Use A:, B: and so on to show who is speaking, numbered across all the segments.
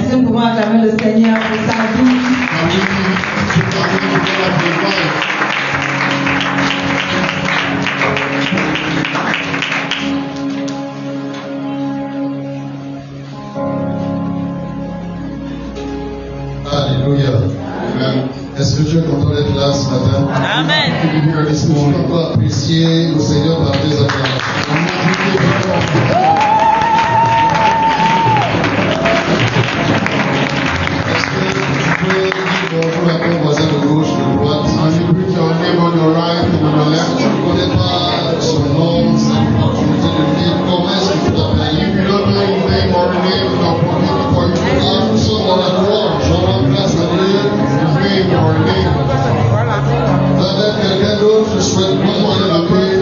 A: Est-ce que nous pouvons acclamer le Seigneur pour sa vie?
B: Alléluia. Amen. Est-ce que Dieu est content d'être là ce matin?
C: Amen.
B: Est-ce que tu peux apprécier le Seigneur par tes acclamations? Est-ce que tu peux dire bonjour à ton voisin de gauche, de droite? Tu peux te remettre on your right and on your left. Tu ne connais pas son nom, c'est une opportunité de dire comment est-ce que tu t'appelles. If you don't know his name or her name, it's an opportunity for you to ask. Nous sommes dans la gloire. Je rends grâce à Dieu, his name or her name. Avec quelqu'un d'autre, je souhaite bonjour à la paix.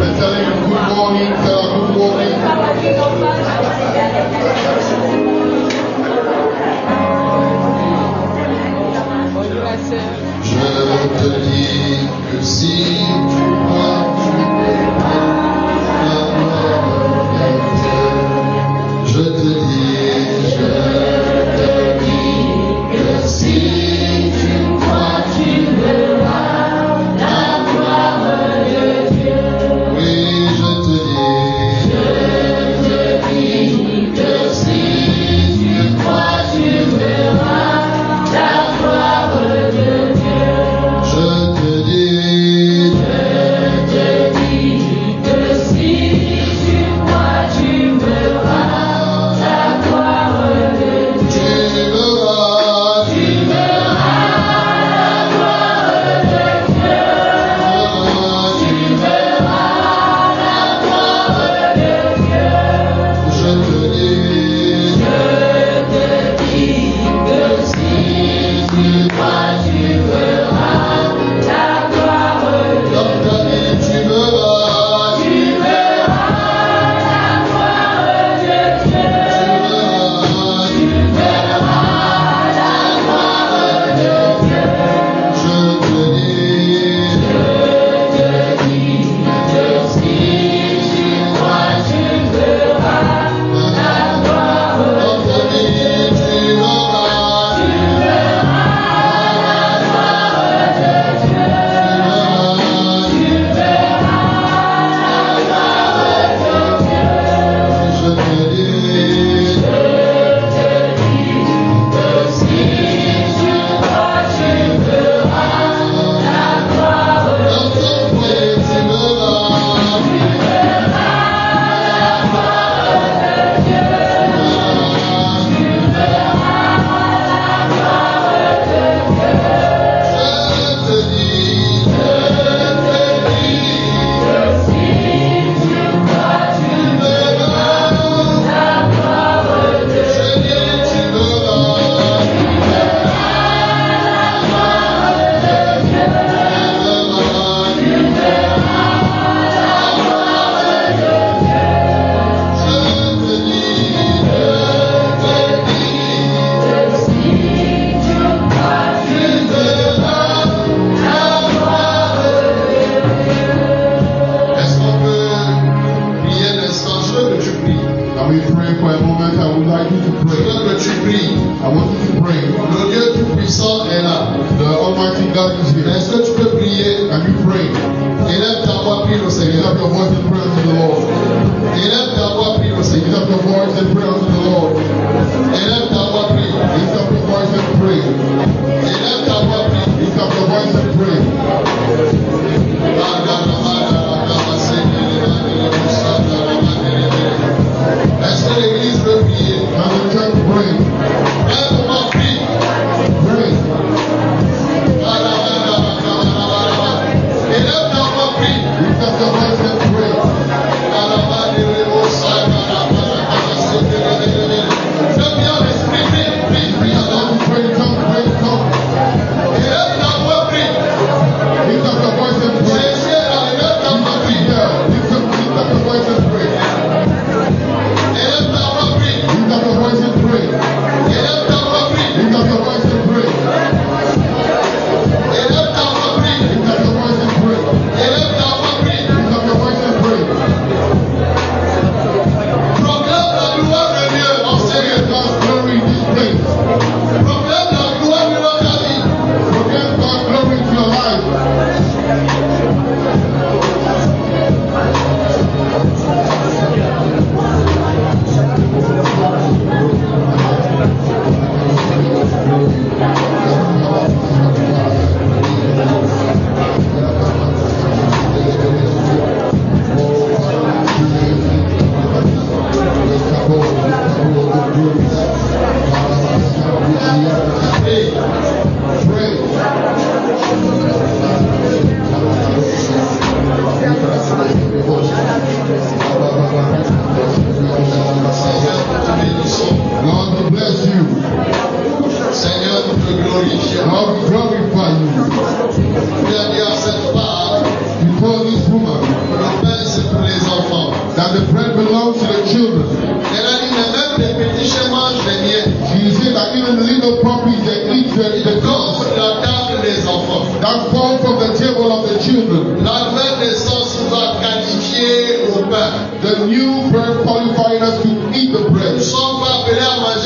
B: And telling him good morning, tell her good morning.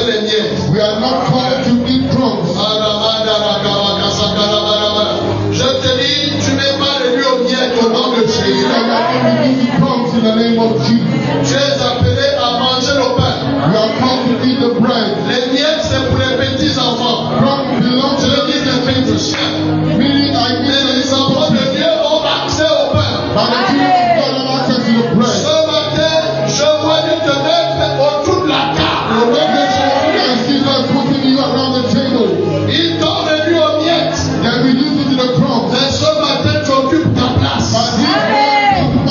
B: manger les miettes.
C: We are not called to eat crumbs.
B: Je te dis, tu n'es pas réduit aux miettes au nom de Jésus.
C: We are not eating crumbs in the name of Jesus.
B: Tu es appelé à manger le pain.
C: We are called to eat the bread.
B: Les miettes, c'est pour les petits enfants.
C: Crumbs belong
B: Je
C: to
B: dis les petits chiens.
C: meaning I
B: Mais
C: mean
B: les enfants de Dieu ont accès au pain.
C: by the children of God have access to the bread.
B: Ce matin, je vois Dieu te mettre autour de la table.
C: The way that I see God putting you around the table,
B: Ils t'ont réduit aux miettes.
C: that we use it to the crumbs.
B: Mais ce matin, tu occupes ta place.
C: But he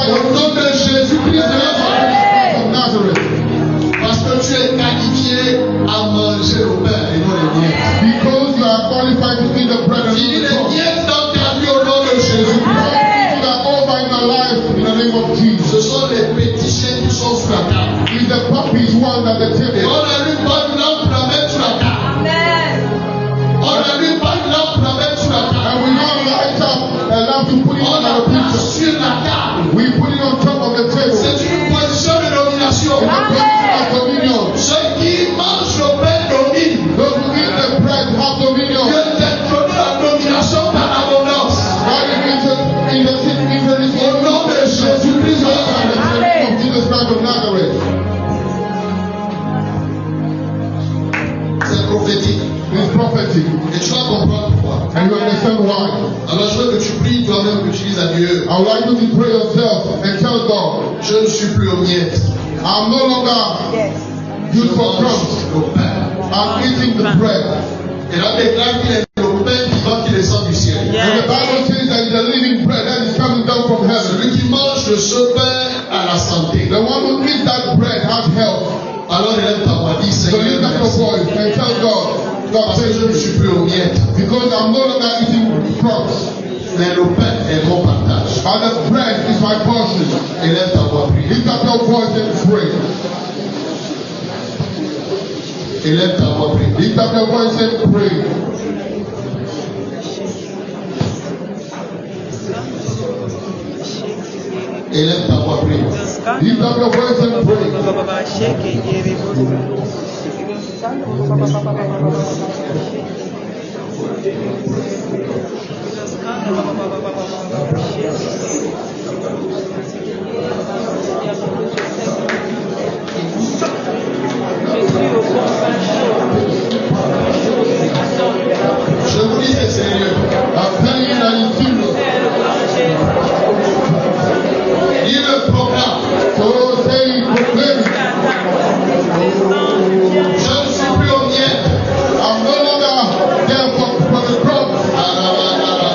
B: Au nom de Jésus-Christ de Nazareth.
C: of Nazareth,
B: Parce que tu es qualifié à manger le pain et non les miettes.
C: because you are qualified to eat the bread and
B: Il
C: eat
B: dit
C: the
B: les
C: crumbs.
B: miettes dans ta vie au nom de Jésus.
C: You are over in your life in the name of Jesus.
B: Ce sont les petits chiens qui sont sur la table.
C: Is the puppies one at the
B: Et
C: table?
B: on allume pas une lampe pour la mettre sur la table. On allume pas une lampe pour la mettre sur la table.
C: And we don't light up a lamp to put it
B: On
C: on
B: la
C: our
B: place
C: picture.
B: sur la table.
C: We put it on top of the table.
B: C'est une position de domination.
C: In the position of dominion.
B: Ceux qui mangent le pain dominent.
C: Those who eat the bread have dominion.
B: Dieu t'introduit la domination par l'abondance.
C: God is
B: Au nom de Jésus-Christ.
C: of Jesus Christ of Nazareth.
B: C'est prophétique.
C: It's prophetic.
B: Et tu vas comprendre pourquoi.
C: And you understand why.
B: Alors je veux que tu pries toi-même, que tu dises à Dieu,
C: I would like you to pray yourself and tell God,
B: je ne suis plus aux miettes.
C: I'm no longer
B: Je
C: used for
B: mange
C: crumbs.
B: le pain.
C: I'm eating the bread.
B: Et là, déclare qu'il est le pain vivant qui descend du ciel.
C: And the Bible says that it's a living bread that is coming down from heaven.
B: Celui qui mange de ce pain a la santé.
C: The one who eats that bread has health.
B: Alors élève ta voix, dis
C: So
B: Seigneur,
C: lift up your
B: merci.
C: voice and tell God, God,
B: Parce que
C: thank
B: je ne
C: you.
B: suis plus aux miettes.
C: Because I'm no longer eating crumbs.
B: Mais le pain est mon partage.
C: And the bread is my portion.
B: Élève ta voix, prie.
C: Lift up your voice and pray.
B: Élève ta voix, prie.
C: Lift up your voice and pray.
B: Élève ta voix, prie.
C: Lift up your voice and pray.
B: Je vous dis c'est sérieux.
C: I'm telling you that it's serious.
B: Il le proclame.
C: So say, proclaim it.
B: Je ne suis plus aux miettes.
C: I'm no longer there for the crumbs.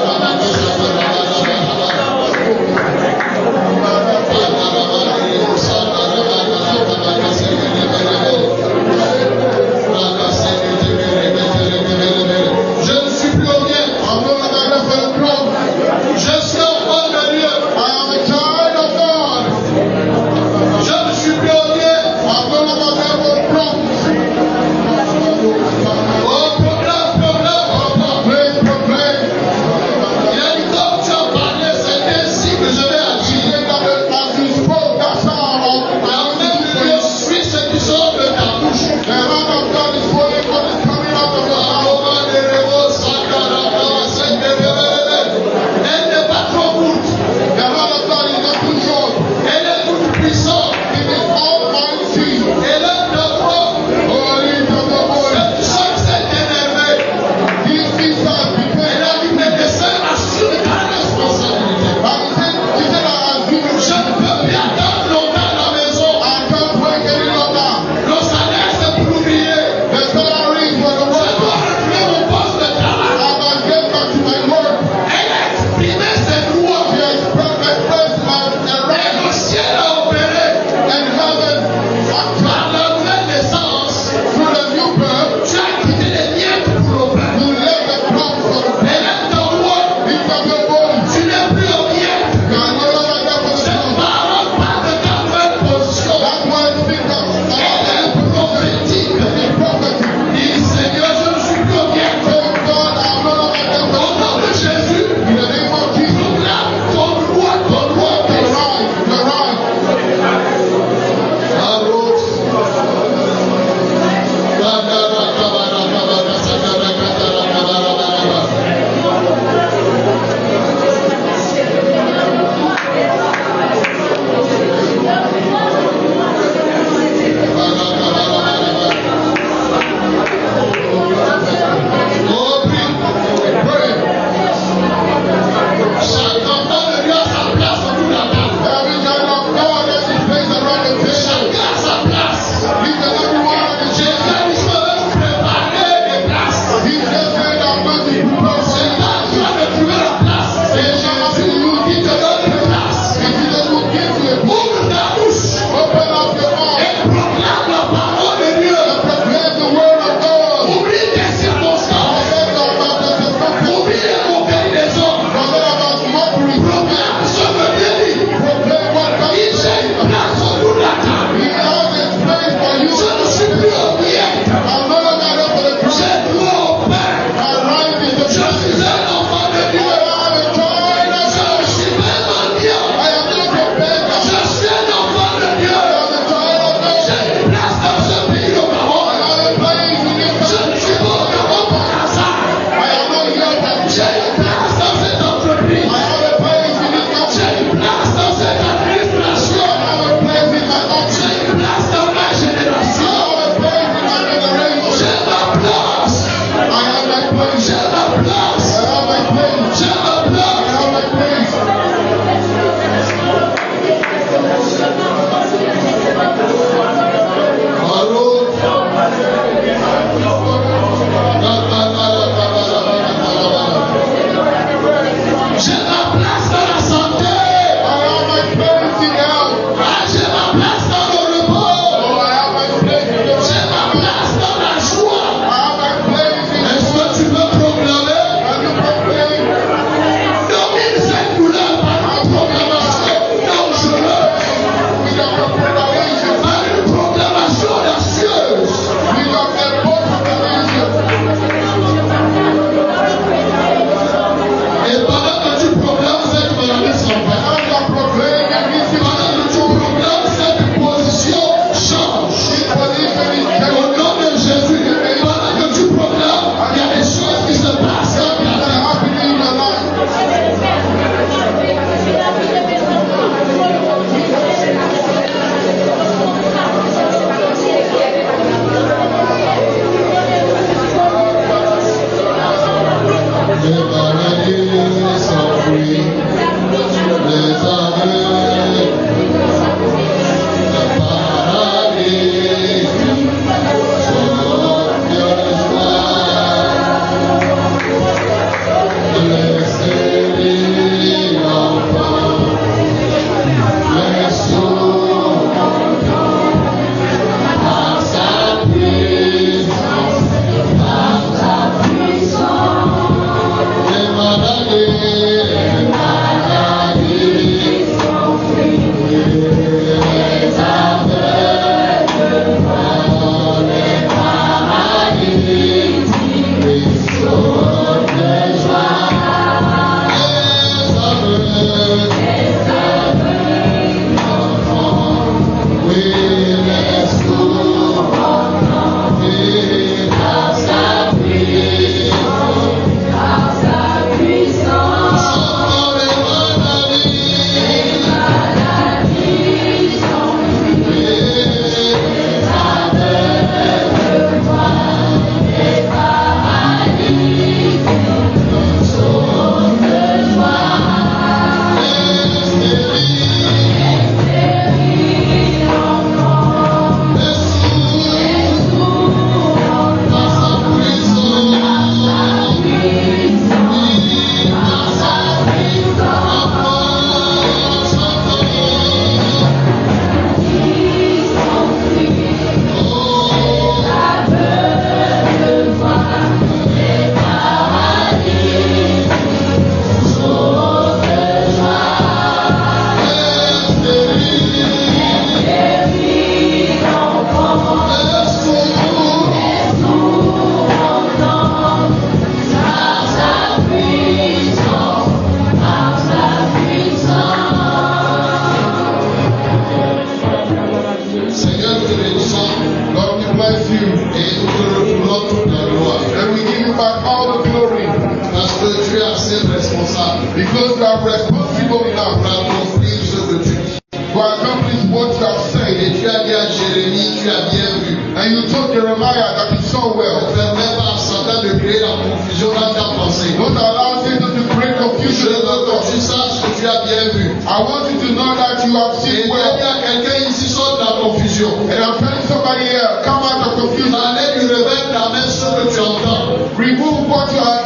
B: créer la confusion dans ta pensée.
C: Don't allow Satan to create
B: Je
C: confusion in
B: veux
C: your
B: que
C: thoughts.
B: tu saches que tu as bien vu.
C: I want you to know that you have
B: Et
C: seen
B: il y
C: well.
B: a quelqu'un ici sort de la confusion.
C: And I'm telling somebody here, come out of confusion.
B: Enlève du réveil d'amener ce que tu entends,
C: Remove what you are.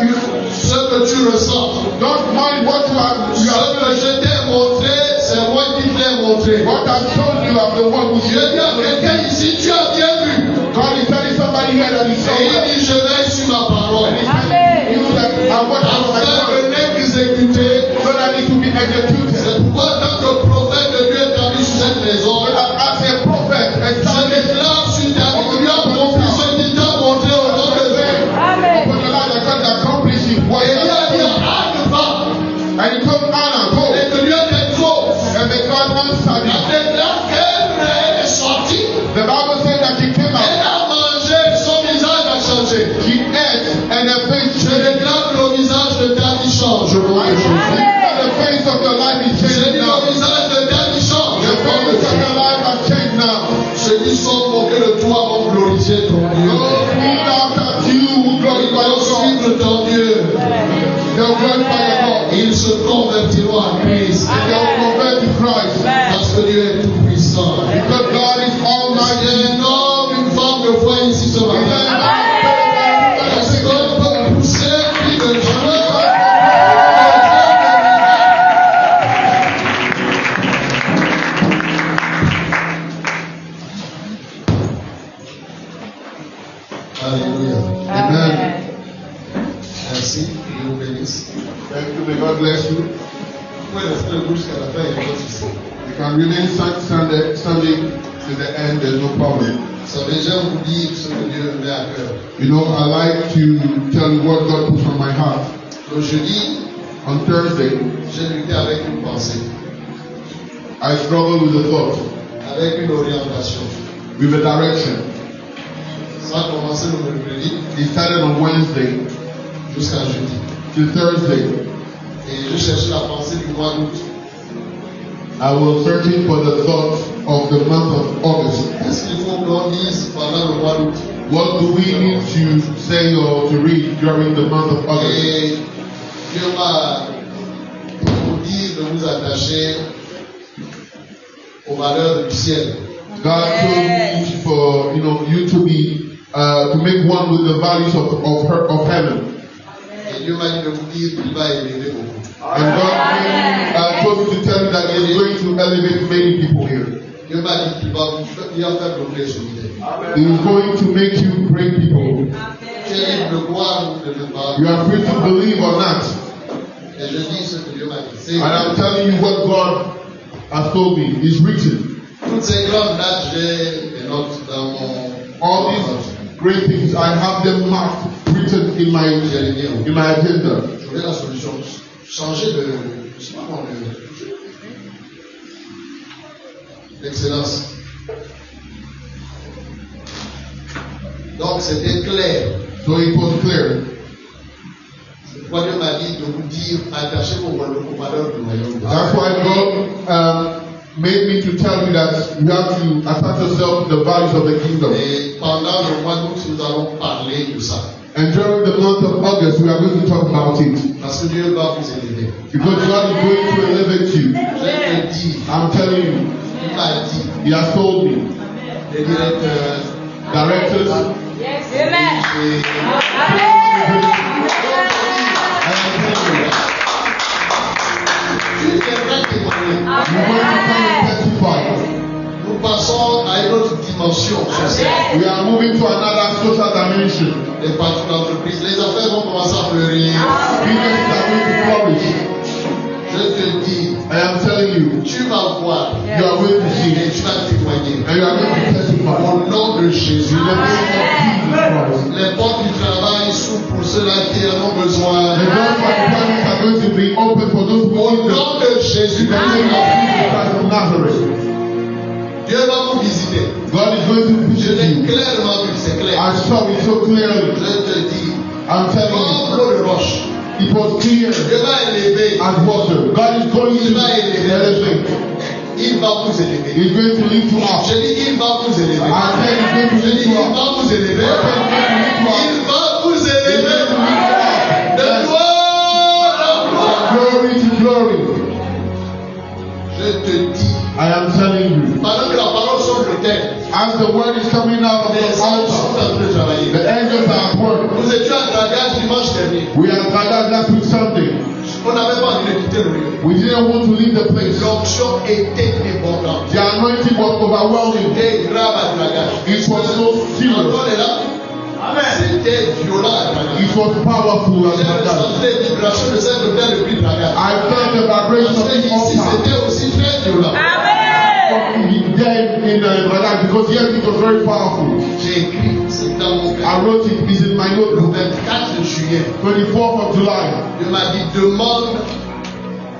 B: ce que tu ressens.
C: Don't mind what you are.
B: Ce que je t'ai montré, c'est moi qui te l'ai montré.
C: What I've told you, I'm the one who
B: Je
C: showed
B: dis à
C: you.
B: quelqu'un ici, tu as bien vu.
C: God is telling somebody here that he's so
B: Et il
C: well.
B: dit, je veille sur ma parole.
C: And he's telling you that I want to
B: Afin
C: my
B: de l'exécuter.
C: so that it will be executed.
B: C'est pourquoi tant que prophète de Dieu établi sur cette maison,
C: So that as a prophet,
B: je
C: established
B: déclare sur ta vie que Dieu a accompli ce qu'il t'a montré au nom de Dieu.
C: upon the life that God accomplished what
B: Et
C: he
B: il a dit,
C: has done.
B: hâte pas.
C: And he told Anna, go.
B: Et que Dieu t'exauce.
C: And may God answer
B: Il
C: you.
B: déclare qu'elle est sortie.
C: The Bible said that she came out.
B: Elle a mangé, son visage a changé.
C: She ate and her face
B: Je
C: changed.
B: déclare que le visage de David change. au nom
C: I
B: de Jésus.
C: declare that the face of your life is
B: Je dis
C: changing
B: le
C: now.
B: visage de David change.
C: The
B: au nom de
C: face of
B: Jésus.
C: your life has changed now.
B: Je dis sans moquer de toi, mon glorifier ton Dieu.
C: Those who laughed at you will
B: Ils
C: glorify
B: vont
C: your God.
B: suivre ton Dieu.
C: They'll glorify your God.
B: Ils se convertiront à Christ.
C: They'll convert to Christ.
B: Parce que Dieu est tout puissant.
C: Because God is
B: Il y
C: almighty.
B: a un homme, une femme de foi ici ce matin. Est-ce qu'on peut pousser puis de joie? Alléluia.
C: Amen.
B: Merci. Dieu vous bénisse.
C: Thank you. May God bless you.
B: Vous pouvez rester debout jusqu'à la fin, il n'y a pas de souci.
C: You can remain standing to the end. There's no problem.
B: Ça veut déjà vous dire ce que Dieu met à cœur.
C: You know, I like to tell you what God puts on my heart.
B: Le jeudi,
C: On Thursday,
B: j'ai lutté avec une pensée,
C: I struggled with a thought,
B: avec une orientation.
C: with a direction.
B: Ça a commencé le mercredi
C: It started on Wednesday
B: jusqu'à jeudi.
C: to Thursday.
B: Et je cherchais la pensée du mois d'août.
C: I was searching for the thought of the month of August.
B: Qu'est-ce qu'il faut qu'on dise pendant le mois d'août?
C: What do we need to say or to read during the month of August?
B: Et Dieu m'a dit de vous attacher aux valeurs du ciel.
C: God told me for you to be to make one with the values of heaven.
B: Et Dieu m'a dit de vous dire qu'il va élever beaucoup.
C: And God told me to tell you that He is going to elevate many people here.
B: Dieu m'a dit qu'il va faire bloquer ce idée.
C: He is going to make you great people.
B: Tu es libre de croire ou de ne pas.
C: You are free to believe or not.
B: Et je dis ce que Dieu m'a dit. C'est
C: And I'm telling you what God has told me is written.
B: toutes ces grandes dates, j'ai des notes dans mon.
C: All these great things, I have them marked, written in my agenda.
B: Je voulais la solution. Changer de. Je sais pas comment l'excellence. Donc c'était clair.
C: So it was clear.
B: C'est pourquoi Dieu m'a dit de vous dire attachez-vous aux valeurs du royaume.
C: That's why God made me to tell you that you have to attach yourself to the values of the kingdom.
B: Et pendant le mois d'août, nous allons parler de ça.
C: And during the month of August, we are going to talk about it.
B: Parce que Dieu va vous élever.
C: Because God is going to elevate you.
B: Je te dis,
C: I'm telling you,
B: il m'a dit,
C: He has told me.
B: les directeurs,
C: Directors,
D: Yes.
B: et
D: Amen.
C: I am telling you,
B: tu viendras témoigner.
C: you're going to come and testify.
B: Nous passons à une autre dimension sociale.
C: We are moving to another social dimension.
B: Les patrons d'entreprise, les affaires vont commencer à fleurir.
C: Businesses are going to flourish.
B: Je te dis,
C: I am telling you,
B: tu vas voir
C: you are going to
B: et
C: see,
B: tu vas témoigner.
C: and you are going to testify.
B: Au nom de Jésus.
C: In the name of Jesus Christ.
B: Les portes du travail s'ouvrent pour ceux-là qui en ont besoin.
C: The doors of employment are going to be open for those who
B: Au
C: need them.
B: nom de Jésus.
C: In the name of Jesus Christ of Nazareth.
B: Dieu va vous visiter.
C: God is going to
B: Je
C: visit
B: l'ai
C: you.
B: clairement vu, c'est clair.
C: I saw it so clearly.
B: Je te dis,
C: I'm telling
B: comme
C: you,
B: l'eau de roche,
C: it was clear
B: Dieu va élever.
C: as water. God is going to elevate.
B: Il va vous élever.
C: He's going to lift you up.
B: Je dis, il va vous élever.
C: I said he's going to
B: Je
C: lift
B: dis,
C: you
B: il
C: up.
B: va vous élever.
C: I said he's going to lift you up.
B: Il va vous
C: He's
B: élever.
C: going to I'm telling you.
B: Pendant que la parole sort de terre,
C: As the word is coming out of
B: les
C: the
B: anges sont
C: altar,
B: en train de travailler.
C: the angels are at work.
B: Nous étions à Dragage dimanche dernier.
C: We are gathered last week Sunday.
B: On n'avait pas envie de quitter le lieu.
C: We didn't want to leave the place.
B: L'onction était débordante.
C: The anointing was overwhelming.
B: C'était grave à Dragage.
C: It was so serious.
B: Antoine est là. C'était violent à Dragage.
C: It was powerful as
B: J'ai
C: that.
B: ressenti les vibrations de cette hôtel depuis Dragage.
C: I felt the vibration
B: Parce
C: of
B: que
C: this
B: ici
C: altar.
B: c'était aussi très violent.
C: There in Rwanda, because yes, it was very powerful.
B: J'ai écrit, c'est dans mon cœur.
C: I wrote it, it's in my
B: Le
C: notebook.
B: 24 juillet,
C: 24th of July.
B: il m'a dit demande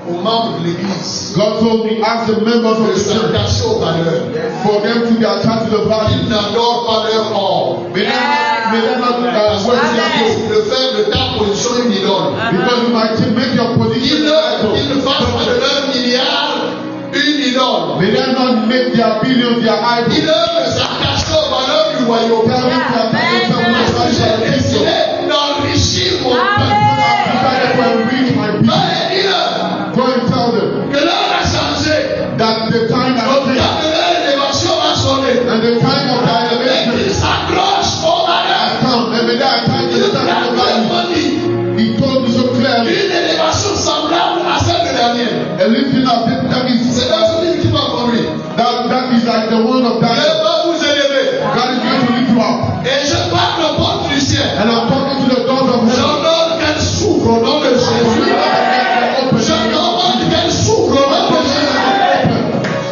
B: aux membres de l'église
C: God told me, ask the members of
B: de
C: the church
B: s'attacher aux valeurs.
C: for them to be attached to the body.
B: Ils n'adorent pas leur or.
C: May they not worship their gold.
B: De faire de ta position une idole.
C: Because you might make your position an
B: Ils ne
C: idol.
B: fassent pas de leur milliard une idole.
C: May they not make their billions their idol.
B: Ils veulent s'attacher aux valeurs du royaume.
C: Tell them to attach themselves to the
B: J'ai
C: body.
B: décidé d'enrichir mon peuple.
C: I decided to enrich my people.
B: Mais dis-leur
C: Go and tell them
B: que l'heure a changé.
C: that the time has
B: Le temps
C: changed
B: de leur élévation va sonner.
C: and the time of the
B: Et
C: elevation
B: qu'ils s'accrochent aux valeurs.
C: has come. And may they attach
B: Il
C: themselves to the body.
B: m'a dit
C: He told me so clearly.
B: une élévation semblable à celle de Daniel.
C: A lifting up that is
B: C'est dans ce livre qui m'a conduit.
C: that is like the one of
B: Dieu
C: Daniel.
B: va vous élever.
C: God is going to lift you up.
B: Et je parle aux portes du ciel.
C: And I'm talking to the doors of heaven.
B: J'ordonne qu'elle s'ouvre au nom de Jésus. Je demande qu'elle s'ouvre au nom de Jésus.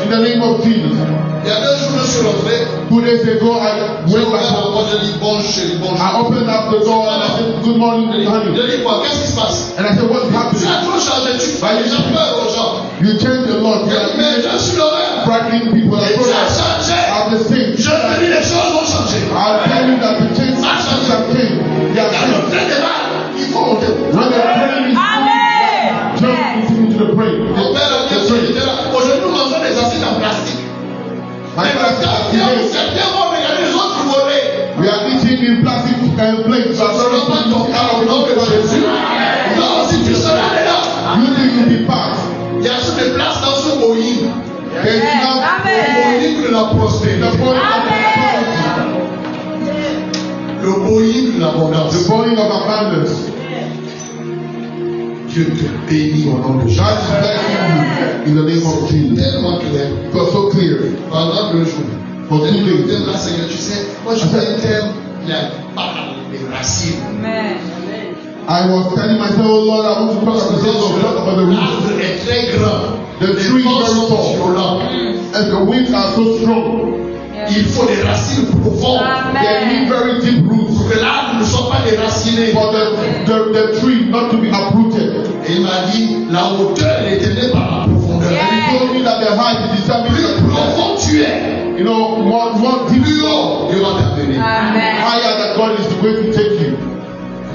C: In the name of Jesus.
B: Il y a 2 jours, je suis rentré.
C: 2 days ago, I
B: J'ai
C: went
B: ouvert
C: back
B: la
C: home.
B: porte, je dis bonjour, chérie, bonjour.
C: I opened up the door and I said, good morning, honey.
B: Je dis quoi? Qu'est-ce qui se passe?
C: And I said, what's
B: Tu
C: happening?
B: as trop changé, tu fais déjà peur aux gens.
C: You changed a lot. You
B: Je dis, mais
C: are
B: je suis l'horaire.
C: frightening people.
B: Et tu as changé.
C: I'm the same.
B: Je te dis, les choses vont changer.
C: I'll tell you that the changes have changed. They
B: Il y
C: have
B: a le
C: changed.
B: train de mal. Il faut monter.
C: When the praying is jump into the prayer.
B: Mon père a dit,
C: The prayer.
B: j'étais là. Aujourd'hui, nous mangeons des assiettes en plastique.
C: My
B: Mais
C: plastic today,
B: certains vont regarder les autres voler.
C: we are eating in plastic plates.
B: Ça ne sera pas ton cas au nom de Jésus. Non, si tu seras dedans,
C: You think you'll be packed.
B: il y a assez de place dans ce Boeing.
C: There's enough
B: Le Boeing de la
C: the
B: prospérité.
C: point of
B: Le Boeing de l'abondance.
C: the point of abundance.
B: Dieu te bénit au nom de Jésus.
C: God is blessing you in the name of Jesus.
B: Tellement clair.
C: It was so clear.
B: Pendant 2 jours.
C: For 2
B: J'ai dit,
C: days.
B: là, Seigneur, tu sais, moi je fais un thème, la parole des racines.
C: I was telling myself, oh Lord, I want to talk about the roots.
B: L'arbre est très grand.
C: The
B: Les
C: tree is
B: vents
C: very
B: sont
C: tall.
B: violents.
C: And the winds are so strong.
B: Il faut des racines profondes.
C: They need very deep roots
B: Pour que l'arbre ne soit pas déraciné.
C: for the tree not to be uprooted.
B: Et il m'a dit, la hauteur est déterminée par la profondeur.
C: And he told me that the height is determined
B: Plus
C: by the
B: profond tu es,
C: you know, more deep
B: plus haut Dieu va t'amener.
C: higher that God is going to take you.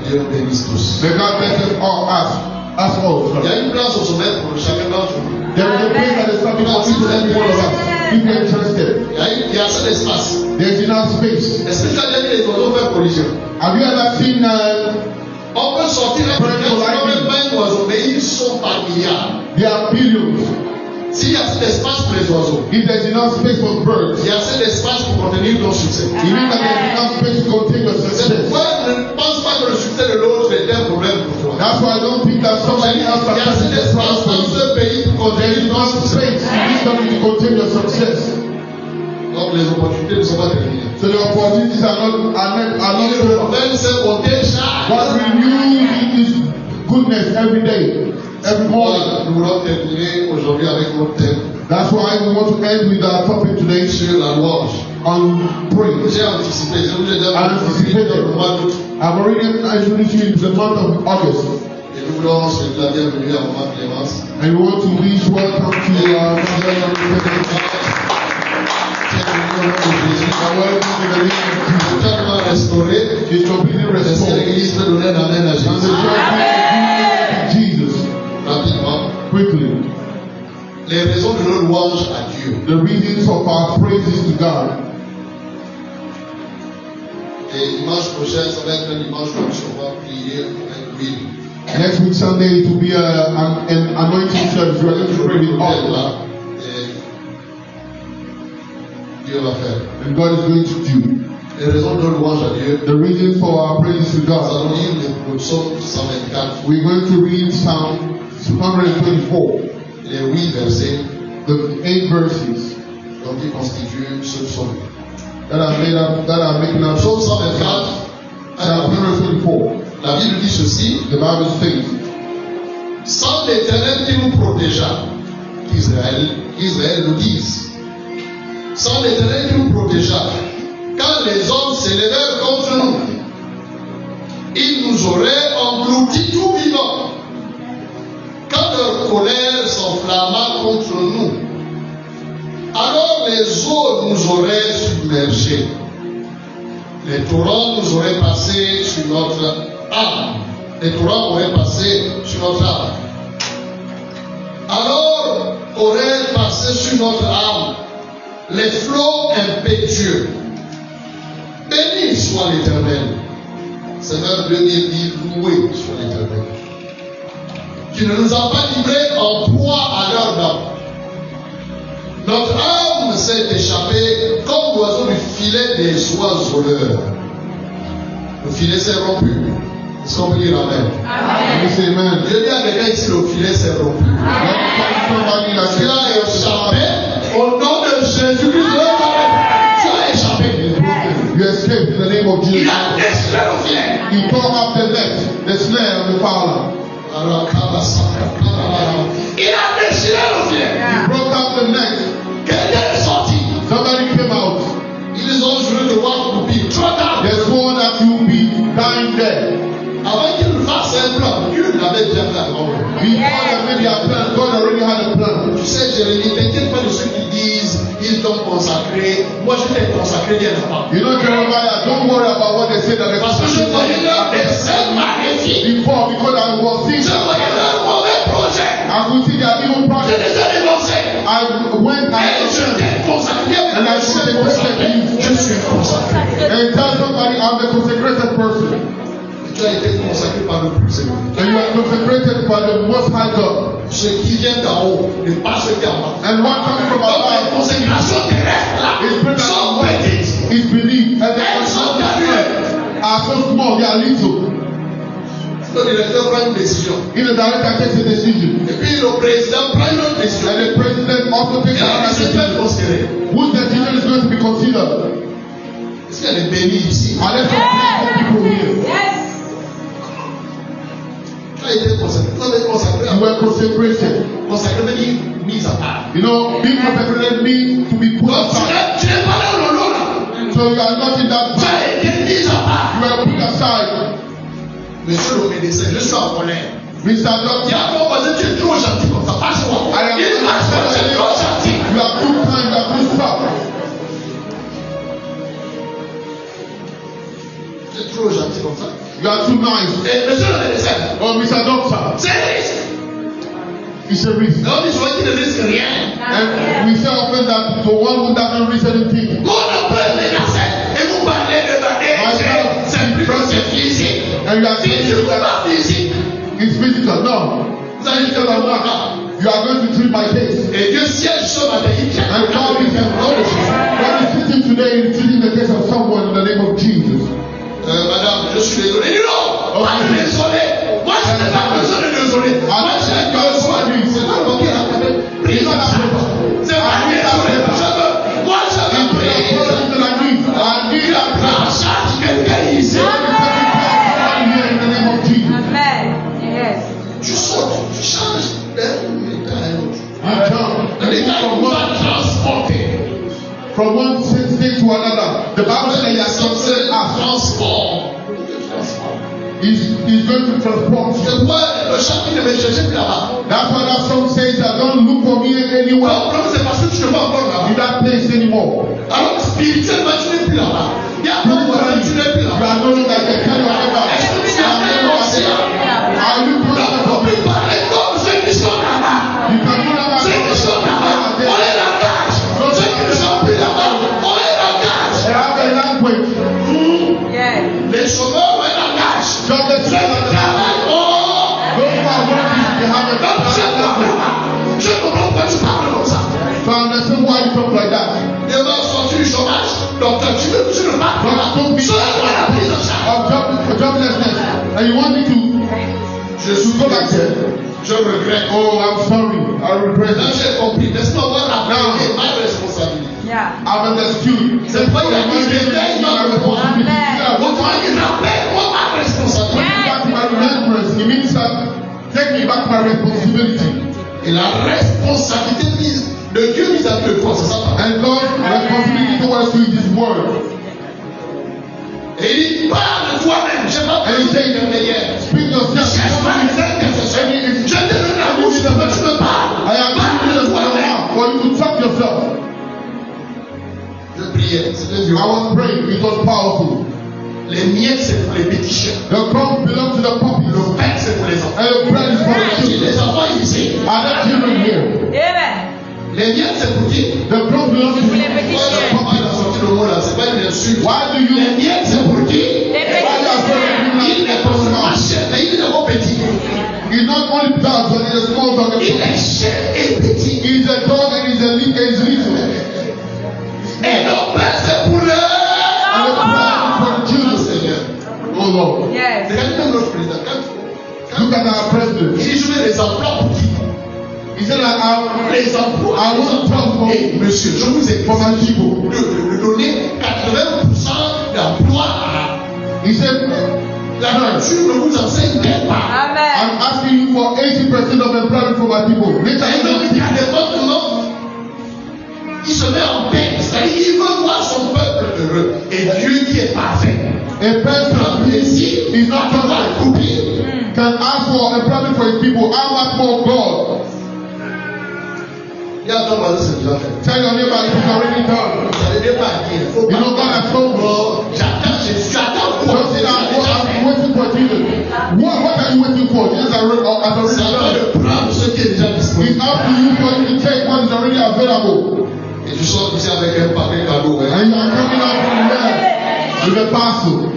B: Dieu nous bénisse tous.
C: May God bless us all, us all.
B: Il y
C: Sorry.
B: a une place au sommet pour chacun d'entre nous.
C: There is a place that is something for each and every one of us. If you're interested,
B: Il y a assez d'espace.
C: there's enough space.
B: Est-ce que tu as déjà vu les oiseaux faire collision?
C: Have you ever seen
B: On peut sortir un
C: Presque
B: peut-être
C: lightning.
B: même pas un oiseau, mais ils sont par milliards.
C: there are billions?
B: S'il y a assez d'espace pour les oiseaux,
C: If there's enough space for birds,
B: il y a assez d'espace pour contenir ton succès.
C: it means that there's enough space to contain your
B: C'est
C: success.
B: pourquoi je ne pense pas que le succès de l'autre est un problème pour toi.
C: That's why I don't think that somebody else
B: Il y a
C: has
B: assez
C: success
B: d'espace
C: for
B: dans
C: you.
B: ce pays pour
C: There is
B: contenir ton
C: enough
B: succès.
C: space in this country to contain your success.
B: Donc les opportunités ne sont pas terminées.
C: So the opportunities are not
B: Il
C: over.
B: renouvelle ses bontés chaque
C: God renews His goodness every day, every morning.
B: Voilà, nous voulons terminer aujourd'hui avec notre thème
C: That's why we want to end with our topic today
B: sur la louange.
C: on praise.
B: J'ai anticipé, j'ai déjà
C: Anticipé.
B: dans le mois d'août.
C: I've already introduced you into the month of August,
B: Et nous voulons souhaiter la bienvenue à Maman Clémence.
C: and we want to wish welcome to our welcome in the name of Jesus.
B: Totalement restauré.
C: It's completely
B: Est-ce que
C: restored.
B: l'Église peut donner un amen à
C: And the
B: Jésus?
C: church is Jesus.
B: Rapidement.
C: Quickly,
B: Les raisons de nos louanges à Dieu.
C: the reasons of our praises to God.
B: Et dimanche prochain, ça va être un dimanche où on va prier avec l'huile.
C: Next week Sunday it will be an anointing service. We are going to pray with
B: Elle
C: oil.
B: là. Et Dieu va faire.
C: And God is going to do.
B: Les raisons de louange à Dieu.
C: The reason for our praise to
B: Nous
C: God.
B: allons lire le psaume 124,
C: We're going to read Psalm 124,
B: les 8 versets
C: the 8 verses
B: donc qui constituent ce psaume.
C: that are making up
B: Psaume 124,
C: Psalm 124.
B: la Bible dit ceci:
C: The Bible says,
B: sans l'Éternel qui nous protégea, Israël nous dise, sans l'Éternel qui nous protégea, quand les hommes s'élevèrent contre nous, ils nous auraient engloutis tout vivants. Quand leur colère s'enflamma contre nous, alors les eaux nous auraient submergés. Les torrents nous auraient passé sur notre âme. Les torrents auraient passé sur notre âme. Alors auraient passé sur notre âme les flots impétueux. Béni soit l'Éternel. Seigneur Dieu dit, loué soit l'Éternel, qui ne nous a pas livrés en proie à leur dents. Notre âme s'est échappée comme l'oiseau du filet des oiseleurs. Le filet s'est rompu. Est-ce qu'on peut dire Amen?
C: Amen. Say amen.
B: Je dis à quelqu'un ici, le filet s'est rompu. Tu as échappé au nom de Jésus-Christ. Tu as échappé.
C: You escaped in the name of
B: Il
C: Jesus.
B: a déchiré le filet.
C: He tore up the net, the snare of the fowler.
B: Il a déchiré le filet.
C: He broke up the net.
B: Quelqu'un est sorti.
C: Somebody came out.
B: Ils ont juré de voir couper. Trop tard.
C: They swore that you will be dying there.
B: Avant qu'il fasse un plan, Dieu l'avait déjà fait avant.
C: Before they made their plan, God already had a plan.
B: Tu sais, Jérémie, t'inquiète pas de ceux qui disent ils t'ont consacré. Moi, je t'ai consacré bien avant.
C: You know, Jeremiah, don't worry about what they say that they
B: Parce que je voyais leur dessein magnifique.
C: before, because I was seeing,
B: Je voyais leur mauvais projet.
C: I could see their evil
B: Je
C: project.
B: les ai dénoncés.
C: I went
B: Et je
C: and
B: t'ai consacré.
C: And I should have consacré.
B: Je suis consacré.
C: and tell somebody I'm a consecrated person.
B: Tu as été consacré par le plus élevé.
C: And you are consecrated by the Most High God.
B: Ce qui vient d'en haut n'est pas ce qui est en bas.
C: And what comes from
B: Donc les
C: above
B: consécrations terrestres là sont petites.
C: is belief. And the
B: Elles sont calculées.
C: are so small, they are little.
B: Le directeur prend une décision.
C: In the director takes a decision.
B: Et puis le président prend une autre décision.
C: And the president also takes
B: Et la
C: another
B: décision est
C: decision.
B: considérée.
C: Whose decision is going to be considered?
B: Est-ce qu'il y a des bénis ici?
C: Are there some people here?
B: Tu as été consacré. Tu as été consacré.
C: You were consecrated.
B: Consacré veut dire mise à part.
C: You know, being consecrated means to be put
B: Donc
C: aside.
B: tu n'es pas là au lot là.
C: So you are not in that
B: Tu
C: part.
B: as été mise à part.
C: You were put aside.
B: Monsieur le médecin, je suis en colère.
C: Mr.
B: Il y
C: Doctor,
B: a mon voisin, tu es trop gentil comme ça. Passe-moi.
C: I am
B: Il passe-moi, tu es trop gentil.
C: you are too kind, you are too soft.
B: Tu es trop gentil comme ça.
C: You are too nice.
B: Et monsieur le médecin,
C: Oh, Mr. Doctor,
B: c'est un risque.
C: it's a risk.
B: Donc il faut qu'il ne risque rien.
C: And we say often that the one who doesn't risk anything.
B: Mon empreinte menacée. Et vous parlez de ma c'est plus que c'est physique.
C: And you are saying
B: Physique ou
C: that
B: pas physique.
C: it's physical. No.
B: Vous allez dire
C: Physical or
B: moi.
C: not. You are going to treat my case.
B: Et Dieu siège ce matin. Il tient
C: And God is God is sitting today and treating the case of someone in the name of Jesus.
B: Madame, je suis désolé. Non, pas de désolé. Moi, je n'ai pas besoin de désolé. Moi, j'ai besoin de lui. C'est pas moi qui l'a fait. Prie comme ça. C'est pas lui désolé. Moi, je veux prier.
C: I need a
B: Prends en charge quelqu'un ici.
C: here in the name of Jesus.
B: Tu sautes, tu changes d'un état à un autre.
C: You jump.
B: Un état où on va transporter.
C: From one state to another. The Bible says he has
B: C'est
C: something
B: un
C: us.
B: transport.
C: He's going to transport you.
B: C'est pourquoi le chapitre ne me cherche plus là-bas.
C: That's why that song says that don't look for me anywhere
B: Le problème, c'est parce que tu ne vas pas encore là-bas.
C: in that place anymore.
B: Alors, spirituellement, tu n'es plus là-bas. Il y a beaucoup de gens, tu n'es plus
C: You
B: là-bas.
C: are no longer the kind of
B: Est-ce que tu as fait l'océan?
C: Are you
B: On
C: close
B: ne
C: to
B: peut plus parler comme ceux qui sont là-bas.
C: You can no longer
B: Ceux qui sont là-bas, on les engage. Ceux qui ne sont plus là-bas, on les engage.
C: They have a language.
B: Les chômeurs, on les engage.
C: Just the
B: Ceux qui travaillent, oh!
C: those who are working, they have a
B: Donc, je comprends
C: language.
B: pas. Je comprends pourquoi tu parles comme ça.
C: So I understand why you talk like that.
B: Dieu va sortir
C: joblessness, and you want me to go back there.
B: Je regrette.
C: Oh, I'm sorry. I regret
B: Là,
C: it.
B: j'ai compris. Laisse-moi voir après ma responsabilité.
A: Yeah.
C: I've understood.
B: C'est pas il a dit, je vais
C: my responsibility.
A: Amen.
B: Autrement, il rappelle-moi ma responsabilité.
C: Back to my remembrance. It means that take me back to my responsibility.
B: Et la responsabilité de Dieu vis-à-vis de toi, c'est ça.
C: And God's responsibility towards you is His word.
B: Et il dit, parle de toi-même. Je n'ai pas besoin d'intermédiaire.
C: Speak yourself.
B: Cherche pas les intercesseurs. Je te donne la bouche, tu me parles.
C: I am
B: Parle de
C: giving you
B: toi-même.
C: for you to talk yourself.
B: Je priais, c'était
C: I
B: dur.
C: was praying. It was powerful.
B: Les miettes, c'est pour les petits chiens.
C: The crumbs belong to the puppies.
B: Le pain, c'est pour les enfants.
C: And the bread is for the
B: Si
C: children.
B: les enfants ici,
C: Are there children here?
A: Amen.
B: les miettes, c'est pour qui?
C: The crumbs belong to
A: Pour les
C: you.
A: petits
B: Pourquoi
A: chiens.
B: papa il a sorti le mot là? C'est pas une insulte.
C: Why do you?
B: Les miettes, c'est pour qui?
A: Les
C: Why you
A: petits
C: are so
B: Il n'est pas seulement chien, mais il est d'abord petit.
C: He's not only dogs, but he's a small dog.
B: Il est chien et petit.
C: He's a dog and he's a little.
B: Et le pain, c'est pour eux.
C: And the bread is for the children.
B: Seigneur.
C: Oh Lord.
A: Yes.
B: Regardez même notre président.
C: Look at our president.
B: Il dit, je veux les emplois pour qui?
C: He said,
B: Les emplois.
C: I want to talk
B: Et monsieur, je vous ai
C: for my people.
B: de donner 80% d'emplois à
C: He said,
B: la nature ne vous enseigne même pas.
A: Amen.
C: I'm asking you for 80% of employment for my people.
B: Et donc, il y a des moments, il se met en paix. C'est-à-dire, il veut voir son peuple heureux. Et Dieu qui est parfait.
C: A person
B: Ici,
C: is not
B: on va
C: perfect.
B: couper.
C: Can ask for employment for his people. How much more God?
B: Il y a ton voisin, c'est déjà fait.
C: Tell your neighbor it's already done.
B: Vous n'allez pas dire. Il faut
C: You know God has told me.
B: J'attends Jésus. J'attends quoi?
C: Don't say that. I'm waiting for Jesus. What are you waiting for? Jesus has already
B: C'est à toi
C: done.
B: de prendre ce qui est déjà disponible.
C: It's up to you for you to take what is already available.
B: Et tu sors ici avec un paquet cadeau. Hein?
C: And you are coming out from there with a parcel.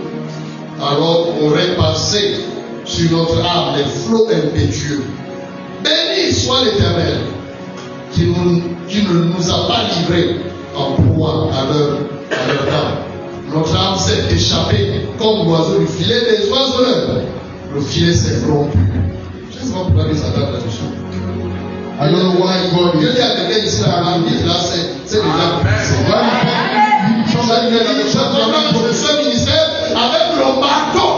B: Alors on repassait sur notre âme les flots impétueux. Béni soit l'Éternel qui ne nous a pas livrés en proie à leur dame. Notre âme s'est échappée comme l'oiseau du filet des oiseleurs. Le filet s'est rompu. Je ne sais pas pourquoi il s'attaque là-dessus.
C: I don't know why God
B: Dieu
C: is.
B: dit à quelqu'un ici, la âme, là, c'est déjà ce ministère avec le marteau.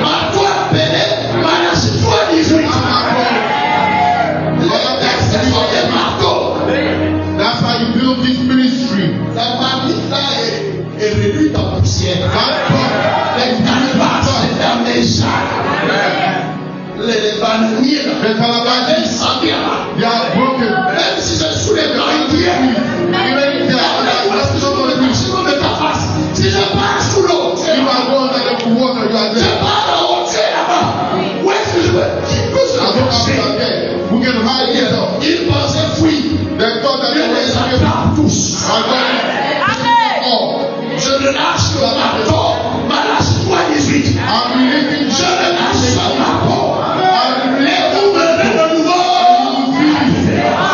B: Marteau appelé Malachie 3:18. Les textes sont des marteaux.
C: That's how you build this ministry.
B: La marmite là est réduite en poussière. Les calebasses, les dames les bananiers,
C: The calabashes,
B: les sabias,
C: they are broken.
B: même si c'est sous les grandiers.
C: Even if they are
B: Si je pars sous l'eau,
C: if I go under the water, you are
B: je
C: there.
B: pars en haut, tu es là-bas. Où est-ce que je vais? Qui peut se
C: I don't have
B: cacher?
C: to there. We can hide yourself.
B: Il pensait fuir.
C: They thought that
B: Dieu
C: they were
B: les
C: escaping.
B: attrape tous.
C: My God, all.
B: Je ne lâche le marteau. Malachie 3:18.
C: I'm releasing
B: Je ne lâche le marteau.
C: I'm
B: Et
C: releasing
B: vous verrez de nouveau.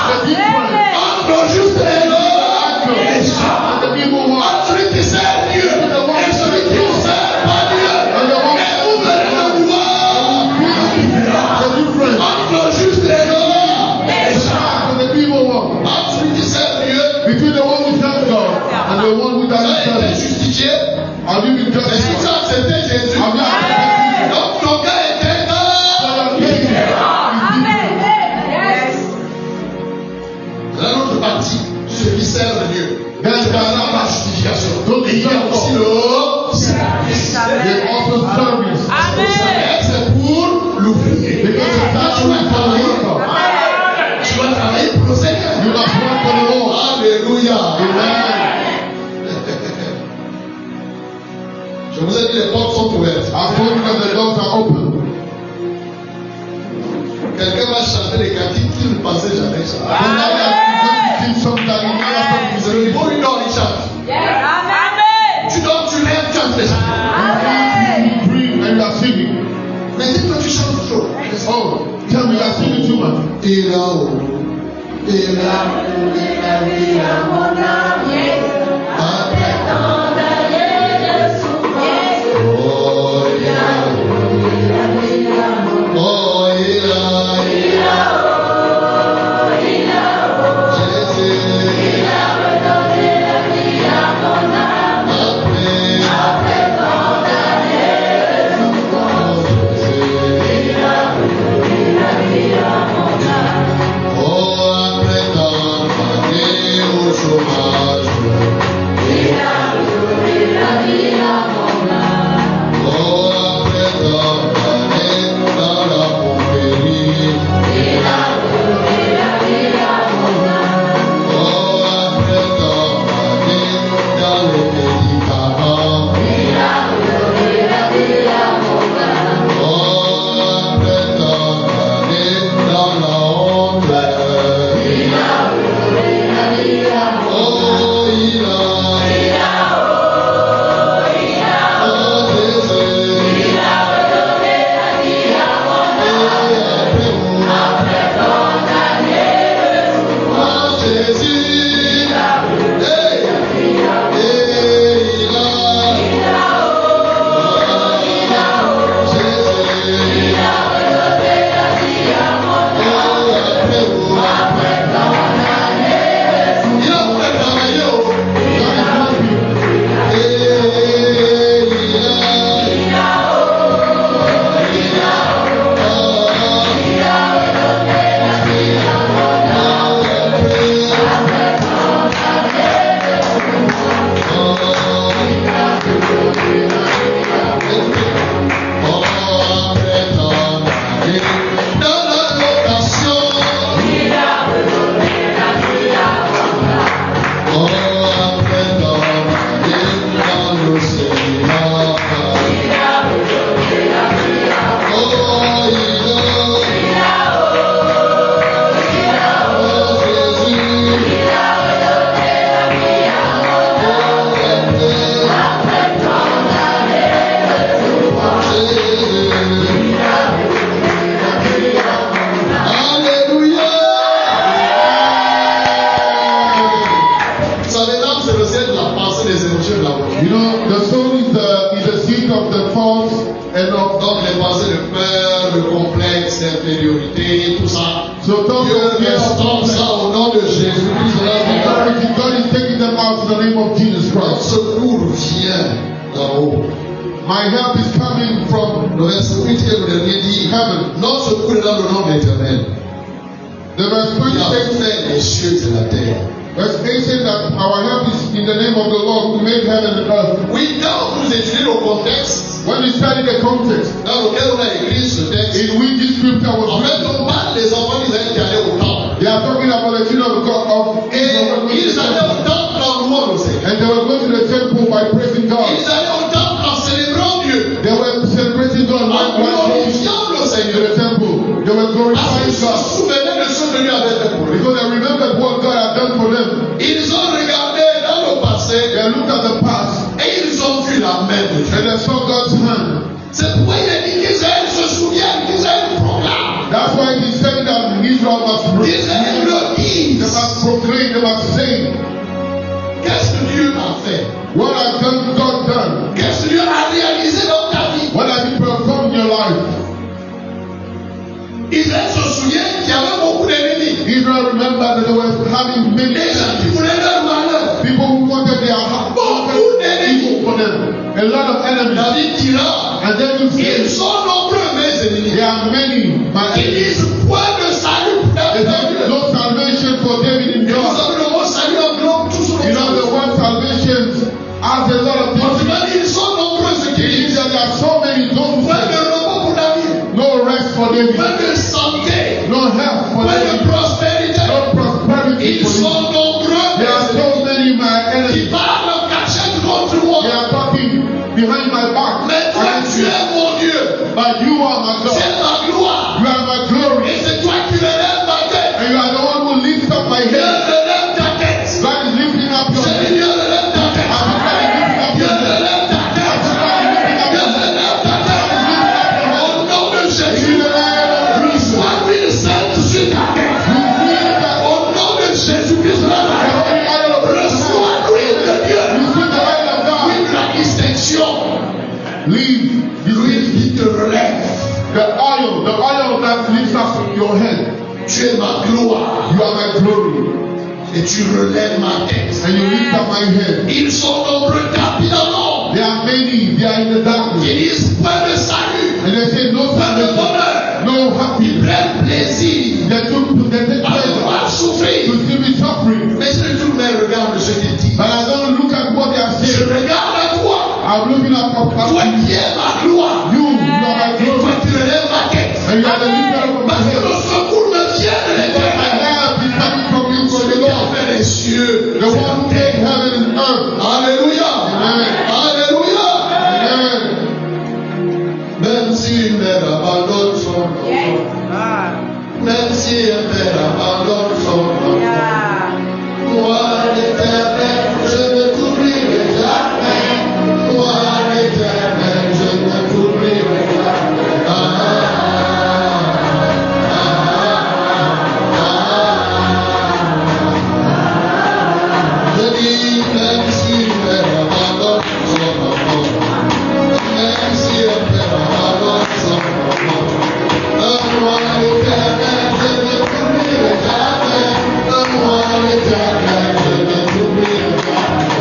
C: the difference.
B: Entre juste et l'autre. Et ça.
C: The people want.
B: Entre celui qui sert Dieu et celui qui ne sert pas Dieu. Et vous verrez de nouveau.
C: The difference.
B: Entre juste et l'autre. Et ça.
C: What the people want.
B: Entre celui qui sert Dieu.
C: Between the one who serves God and the one who
B: Tu
C: doesn't
B: as été
C: serve.
B: justifié.
C: Have you been
B: Et si tu
C: justified?
B: as accepté Jésus,
C: Have you accepted
B: donc ton cœur est éteint.
C: Jesus?
A: Amen. Yes.
B: Dans l'autre partie, ceux qui servent Dieu.
C: Then
B: C'est
C: there
B: pas
C: are
B: la justification.
C: those
B: Et il y
C: who
B: a
C: serve
B: aussi
C: God.
B: le
C: There's
A: Amen.
C: also service.
A: Amen.
B: c'est pour l'ouvrier.
C: Because the time is for the worker.
B: Tu vas travailler pour le Seigneur.
C: You must work for the Lord.
B: Alléluia.
C: Amen.
B: Je vous ai dit, les portes sont ouvertes.
C: I told you that the doors are open.
B: Quelqu'un va chanter des cantiques qu'il ne pensait jamais chanter.
C: Somebody has begun to sing songs that he never thought he
B: C'est
C: would
B: le
C: sing.
B: niveau il dort, il chante.
A: Amen.
B: Tu dors, tu rêves, tu chantes les chants.
C: You dream and you are singing.
B: Mais dis-toi, tu chantes trop.
C: Oh, tell me you are singing too much.
B: Et là-haut, et là-haut, après tant d'années de souffrance, oh, yeah.
C: enough.
B: Donc les pensées de peur, de complexe, d'infériorité, tout ça.
C: So don't
B: Dieu
C: forget
B: restaure ça au nom de Jésus-Christ.
C: God is taking them out in the name of Jesus
B: Notre
C: Christ.
B: secours vient d'en haut.
C: My help is coming from
B: Le verset 8 et le dernier dit,
C: heaven.
B: notre secours est dans le nom de l'Éternel.
C: The verse
B: Qui a
C: 8
B: fait les cieux et la terre.
C: verse 8 says that our help is in the name of the Lord who made heaven and earth.
B: Oui, quand vous étudiez le contexte
C: When we study the context
B: dans lequel on a écrit ce texte,
C: in which this scripture
B: en
C: was
B: fait,
C: written,
B: on parle des enfants d'Israël qui allaient au temple.
C: they are talking about the children of God of
B: Et
C: Israel.
B: ils allaient au temple en louant le Seigneur.
C: And they were going to the temple by praising God.
B: Ils allaient au temple en célébrant Dieu.
C: They were celebrating God
B: En
C: while going
B: glorifiant le
C: to
B: Seigneur.
C: the temple. They were
B: Parce
C: glorifying
B: qu'ils se
C: God
B: souvenaient de ce que Dieu avait fait pour eux.
C: because they remembered what God had done for them.
B: Ils ont regardé dans le passé
C: They looked at the past
B: et ils ont vu la main de Dieu.
C: and they saw God's hand.
B: C'est pourquoi il a dit qu'Israël se souvienne, qu'Israël proclame,
C: That's why he said that Israel
B: qu'Israël le
C: they
B: dise.
C: must proclaim, they must say,
B: Qu'est-ce que Dieu a fait?
C: what has God done?
B: Qu'est-ce que Dieu a réalisé dans ta vie?
C: What has he performed in your life?
B: Israël se souvient qu'il y avait beaucoup d'ennemis.
C: Israel remembered that they were having many
B: Des gens qui
C: enemies.
B: voulaient leur malheur.
C: People who wanted their
B: Beaucoup d'ennemis.
C: evil for them. A lot of enemies.
B: David dira,
C: And then you
B: ils
C: see,
B: sont nombreux mes ennemis.
C: there are many, my
B: Ils
C: enemies.
B: disent point de salut pour
C: They
B: David.
C: said no salvation for David in
B: Et vous
C: God.
B: savez le mot salut englobe tout ce
C: You know, the word salvation has a lot of things.
B: Autrement dit, ils sont nombreux ceux qui
C: It means
B: disent
C: that there are so many, don't
B: point de repos pour David,
C: no rest for David,
B: point de santé,
C: no health for
B: point de
C: David,
B: prospérité.
C: no prosperity
B: Ils
C: for
B: sont
C: David.
B: nombreux
C: There are so many, my
B: qui
C: enemies.
B: parlent en cachette contre moi.
C: They are talking behind my back.
B: Mais toi,
C: against
B: tu
C: me.
B: es mon Dieu.
C: But you are my
B: Tu
C: God.
B: es ma gloire.
C: You are my glory.
B: Et c'est toi qui relèves ma tête.
C: And you are the one who lifts up my
B: Dieu
C: head.
B: relève ta tête.
C: God is lifting up your
B: Je dis
C: head.
B: Dieu relève ta tête.
C: As God is lifting up
B: Dieu
C: your head.
B: relève ta tête.
C: As God is lifting up
B: Dieu
C: your head.
B: relève ta tête. Au nom de
C: In
B: Jésus.
C: the name of Jesus.
B: Sois l'huile sainte sur ta tête.
C: You feel that
B: Au nom de Jésus-Christ de
C: the
B: Nazareth.
C: holy oil of
B: Reçois l'huile de Dieu.
C: You feel the oil of God.
B: L'huile de la distinction.
C: Leave.
B: L'huile qui te relève.
C: The oil that lifts up your head.
B: Tu es ma gloire.
C: You are my glory.
B: Et tu relèves ma tête.
C: And you lift up my head.
B: Ils sont nombreux tapis dans l'ombre.
C: There are many, they are in the
B: Ils
C: darkness.
B: disent point de salut,
C: And they say no
B: point de
C: salvation,
B: bonheur.
C: no
B: Ils
C: happiness.
B: prennent plaisir
C: They take
B: à
C: pleasure
B: devoir souffrir.
C: to see me suffering.
B: Mais je ne tourne mes regards de ce qu'ils disent.
C: But I don't look at what they are
B: Je
C: saying.
B: regarde à toi.
C: I'm looking at
B: Toi qui es ma gloire.
C: you. You are my
B: Et toi
C: glory.
B: qui relèves ma tête.
C: And you are the lifter of my
B: Parce que
C: head.
B: le secours me vient de
C: My
B: l'éternel.
C: help is coming from you, from the
B: Celui qui a
C: Lord.
B: fait les cieux.
C: The one who made heaven and earth.
B: Alléluia.
C: Amen.
B: Alléluia.
C: Amen.
B: Même si une mère abandonne son enfant. Même si un père abandonne son enfant. Moi l'éternel, je ne t'oublierai jamais. Moi l'éternel, je ne t'oublierai jamais. Je dis, même si une mère abandonne son enfant. Même si un père abandonne son enfant. Moi l'éternel, je ne t'oublierai jamais. Moi l'éternel, je ne t'oublierai jamais.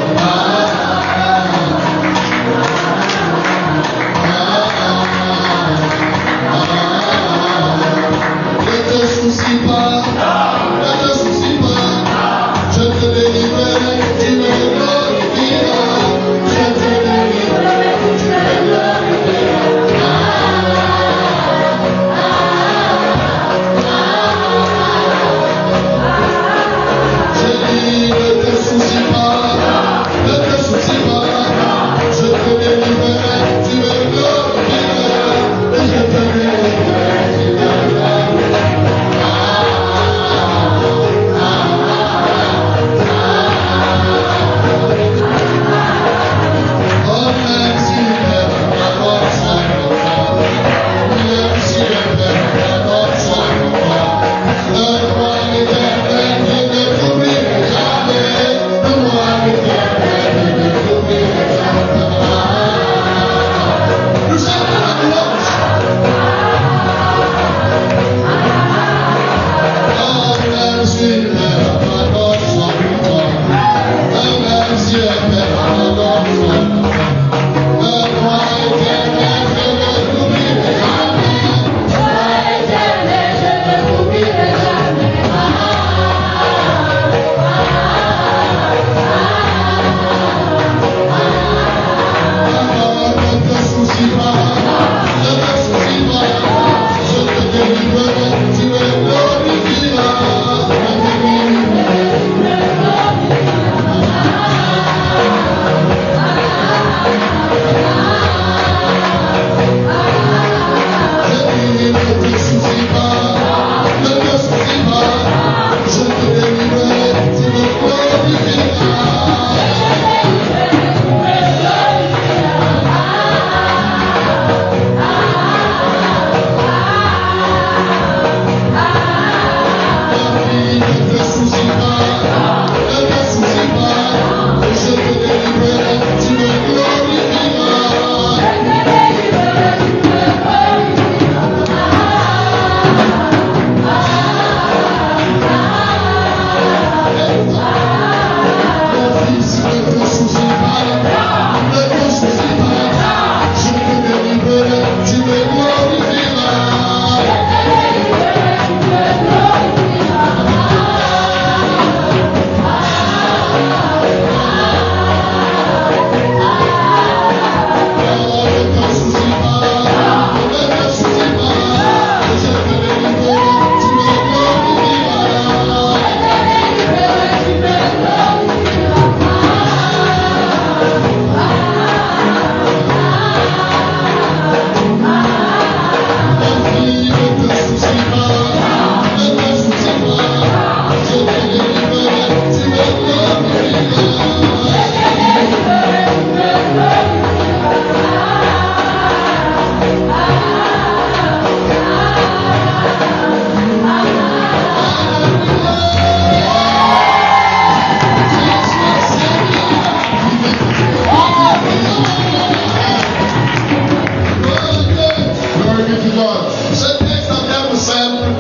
C: to God.
B: Ce texte en termes simples,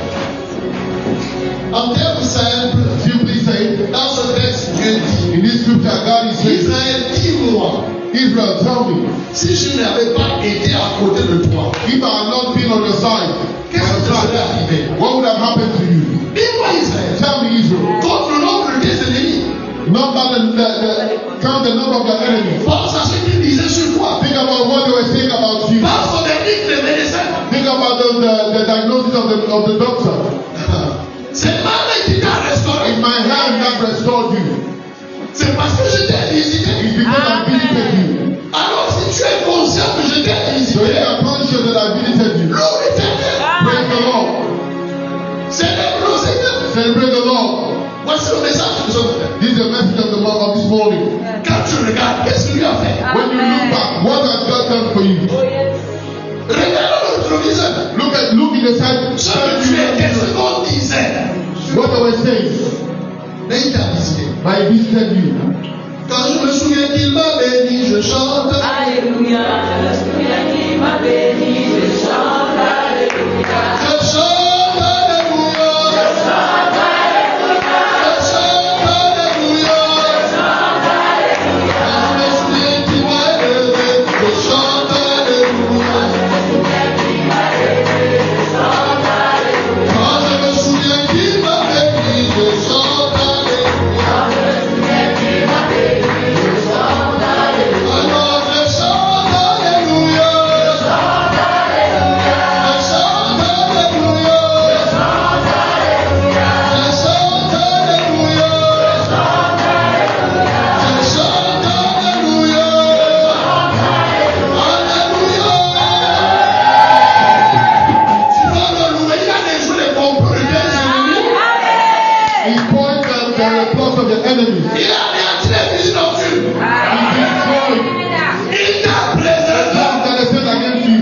C: Simply say,
B: dans ce texte, Dieu dit,
C: in this scripture, God is saying,
B: Israël, dis-moi,
C: Israel, tell me,
B: si je n'avais pas été à côté de toi,
C: if I had not been on your side,
B: qu'est-ce qui te serait arrivé?
C: what would have happened to you?
B: Dis-moi, Israël,
C: Tell me, Israel.
B: compte le nombre de tes ennemis.
C: Count the number of your enemies.
B: Pense à ce qu'ils disaient sur toi.
C: Think about what they were saying about you.
B: Pense aux techniques des médecins.
C: Think about the diagnosis of the doctor.
B: C'est ma main qui t'a restauré.
C: It's my hand that restored you.
B: C'est parce que je t'ai visité.
C: It's because I visited you.
B: Alors si tu es conscient que je t'ai
C: So you
B: visité,
C: are conscious that I visited you.
B: loue l'Éternel.
C: Praise the Lord.
B: Célèbre le Seigneur.
C: Celebrate the Lord.
B: Voici le message de ce matin.
C: This is the message of the month of this morning.
B: Quand tu regardes, qu'est-ce qu'il lui a fait?
C: When you look back, what has God done for you?
B: Regarde le rétroviseur.
C: Look in the side.
B: Ce que tu étais, ce qu'on disait.
C: What they were saying.
B: Mais il t'a visité.
C: I visited you.
B: Quand je me souviens qu'il m'a béni, je chante.
A: Alléluia. Je me souviens qu'il m'a béni. Je chante. Alléluia.
B: Je chante, alléluia. Je chante, alléluia. Quand je me souviens qu'il m'a élevé, je chante, alléluia. Quand je me souviens qu'il m'a béni, je chante, alléluia. Alors je chante, alléluia.
C: He points out the report of the enemy.
B: Il a anéanti les fusils nocturnes.
C: He
B: Il t'a préservé.
C: destroyed that is set against you.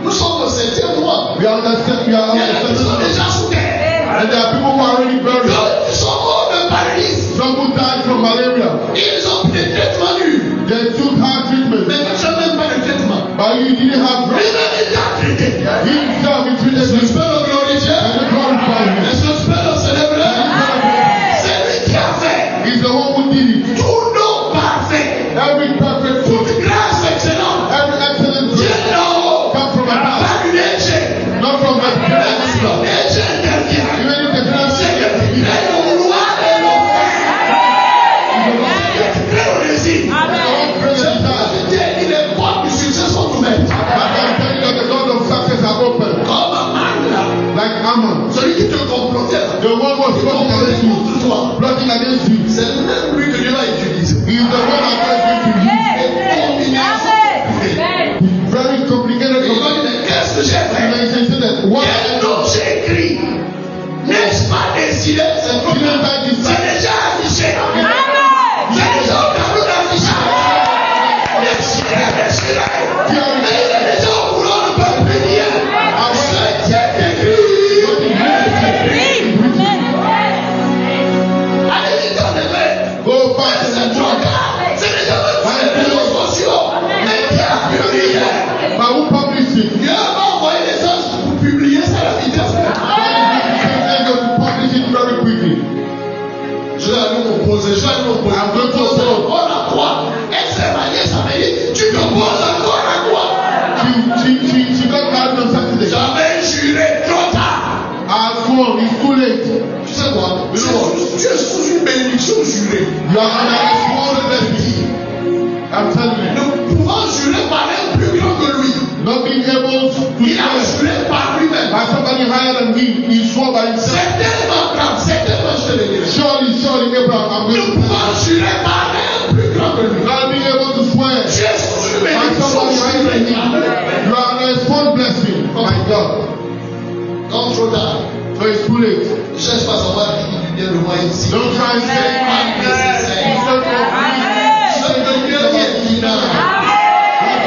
B: Nous sommes au 7e mois.
C: We are on the set. We are on
B: Il y a des
C: the
B: gens
C: set.
B: déjà sous terre.
C: And there are people who are already buried.
B: D'autres qui sont morts de paralysie.
C: Some who died from malaria.
B: Ils ont pris des traitements durs.
C: They took hard treatment.
B: Mais tu n'as même pas de traitement.
C: But you didn't have drugs.
B: Lui-même, il t'a traité.
C: He himself, he treated
B: Est-ce que
C: you.
B: tu peux le glorifier?
C: And you glorified him.
B: Est-ce que tu peux le célébrer? C'est lui qui a fait
C: He's the one who did it.
B: tout nom parfait.
C: Every perfect fruit,
B: Toute grâce excellente.
C: every excellent
B: Dieu
C: fruit
B: d'en haut.
C: comes from above,
B: Pas une échelle.
C: not from the parents.
B: L'échelle intervient.
C: Even if the parents
B: C'est que tu crées au vouloir et l'enfer. C'est que tu crées au désir. Il est portes du succès sont ouvertes.
C: But I'm telling you that the doors of success are open.
B: Comme Aman là.
C: Like Ammon.
B: Celui qui te complotait.
C: The one was plotting against you.
B: Contre toi.
C: Plotting against you.
B: C'est le même lui que Dieu va utiliser.
C: He is the one that God is going to use. Very complicated.
B: Et il va dire, mais qu'est-ce que j'ai
C: And
B: fait?
C: then he said that what
B: Quel nom j'ai écrit? N'est-ce pas décidé? C'est trop bien. C'est déjà affiché. C'est déjà au tableau d'affichage. Décidé. Mais il est déjà au courant du peuple bénien. Ce qui est écrit. Allez vite en effet.
C: go fast
B: C'est
C: and
B: trop
C: walk.
B: tard. C'est déjà même sur les réseaux sociaux. Mais qui a publié?
C: But who published it?
B: Dieu m'a envoyé des anges pour publier ça à la vitesse.
C: I'm going to publish it very quickly.
B: Je vais aller m'opposer.
C: I'm going to oppose.
B: Encore à quoi? Extrêmement, ça veut dire, tu t'opposes encore à quoi?
C: She got married on Saturday.
B: J'avais juré trop tard.
C: I've gone. It's too late.
B: Tu sais quoi? Tu es sous une bénédiction jurée.
C: You are on a small blessing. I'm telling you.
B: Ne pouvant jurer par un plus grand que lui.
C: Not being able to
B: Il a
C: swear
B: juré par lui-même.
C: by somebody higher than him. He swore by himself.
B: C'est tellement grave, c'est tellement, je te le dirai.
C: Surely, Abraham, I'm
B: Ne
C: going to
B: pouvant jurer par un plus grand que lui.
C: not being able to swear
B: Tu es sous une
C: by
B: bénédiction
C: somebody higher than him.
B: jurée.
C: You are on a small blessing. My God.
B: Non, trop tard.
C: So it's too late.
B: Ne cherche pas à savoir qui du bien de moi ici.
C: Don't try and say
B: Pas nécessaire. Ce que Dieu est divin.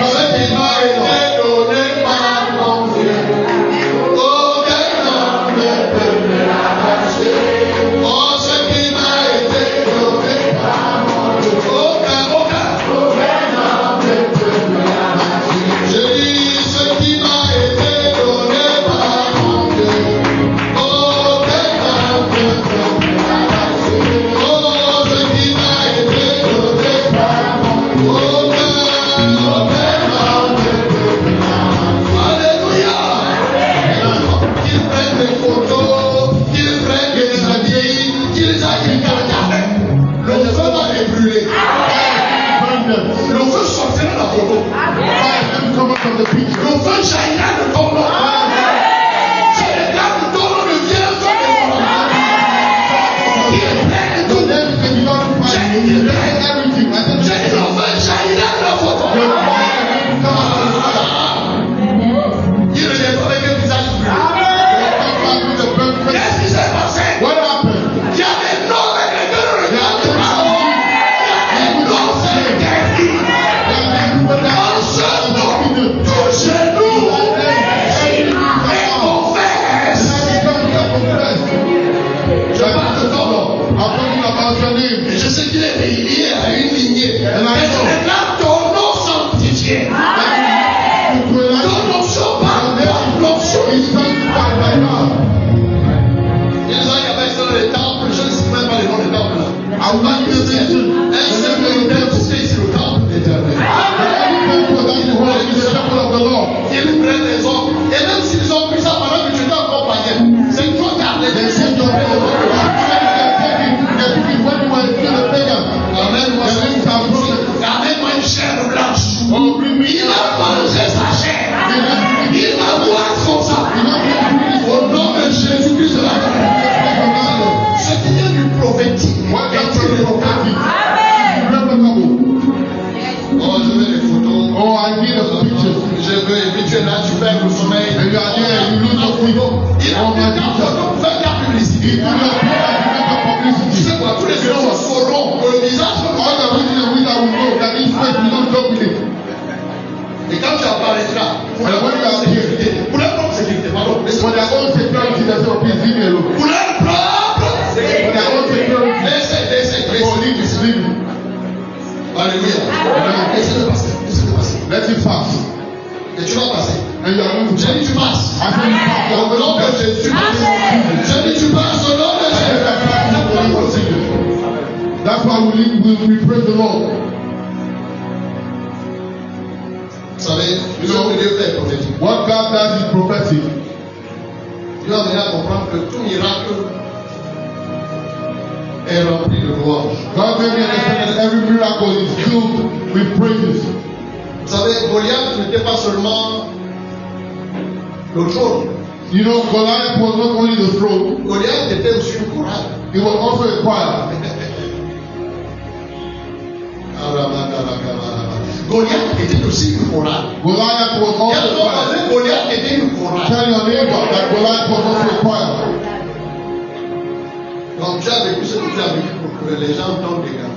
B: Ce qui m'a été donné par mon Dieu. Aucun homme ne peut me l'arracher. Oh, ce qui m'a été donné par mon Dieu. Aucun homme ne peut me l'arracher. Je dis ce qui m'a été donné He's sanctified by God.
D: Il y a des gens qui appellent ça le temple. Je ne sais même pas le nom du temple.
B: I would like to mention
D: Un seul temple, c'est ici le temple éternel.
B: the temple that you hold is the temple of the Lord.
D: Ils prennent les hommes. Et même s'ils ont pris ça pendant que tu étais encore païen, c'est trop tard.
B: They said your prayer was they took it when you were still a pagan.
D: Amène-moi
B: The limbs are broken.
D: Amène-moi une chair blanche.
B: Oh, bring me
D: Il a mangé sa chair. Il m'a boire comme ça. Au nom de Jésus-Christ de la ce qui vient du prophétique.
B: What comes from the prophetic?
A: Amen.
B: Irrevocable.
D: Oh, je veux des photos.
B: Oh, I need a picture.
D: Je veux, et puis tu es là, tu perds le sommeil.
B: And you are there, you lose your sleep.
D: Il a
B: Oh, my
D: pris ta
B: picture.
D: photo pour faire ta publicité.
B: He took your prayer to make a
D: Tu
B: publicity.
D: sais quoi, tous les gens sauront que le visage de
B: All the witches and wizards will know that this faith will not joke with it.
D: Et quand tu apparaîtras, pour
B: And when you are here,
D: pour leur propre sécurité, pardon,
B: for their own security, they say, oh, please leave me alone.
D: pour leur propre
B: For their own security,
D: laissez.
B: oh, leave me, leave me.
D: Alléluia. Laissez-le passer.
B: Let it pass.
D: Et tu vas passer.
B: And you are going to
D: J'ai dit tu passes.
B: I said, you pass.
D: Au nom de Jésus. J'ai dit tu passes au nom de Jésus.
B: That's why we praise the Lord.
D: Vous savez, ce que Dieu fait est prophétique.
B: What God does is prophetic.
D: Dieu a donné à comprendre que tout miracle est rempli de louanges.
B: God made me understand that every miracle is filled with praises.
D: Vous savez, Goliath n'était pas seulement le trône.
B: You know, Goliath was not only the throne,
D: Goliath était aussi une chorale.
B: he was also a choir.
D: Goliath était aussi une chorale.
B: Goliath was
D: Il y a
B: also a choir.
D: longtemps, Goliath était une chorale.
B: Tell your neighbor that Goliath was also a choir.
D: Donc tu as vécu ce que tu as vécu pour que les gens entendent des gars.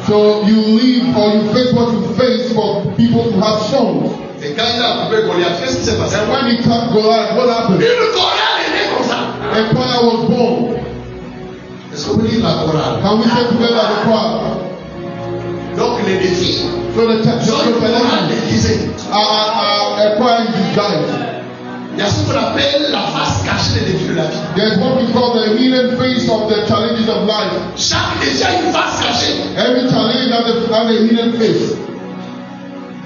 B: So you leave or you face what you face for people to have songs.
D: Et quand il a coupé Goliath, qu'est-ce qui s'est passé?
B: And when he cut Goliath, what happened?
D: Une chorale est née comme ça.
B: A choir was born.
D: Est-ce qu'on peut dire la chorale?
B: Can we say together the choir?
D: Donc les défis
B: So the
D: sont une chorale
B: challenge
D: déguisée.
B: a choir in disguise.
D: Il y a ce qu'on appelle la face cachée des défis de la vie.
B: There's what we call the hidden face of the challenges of life.
D: Chaque défi a une face cachée.
B: Every challenge has a hidden face.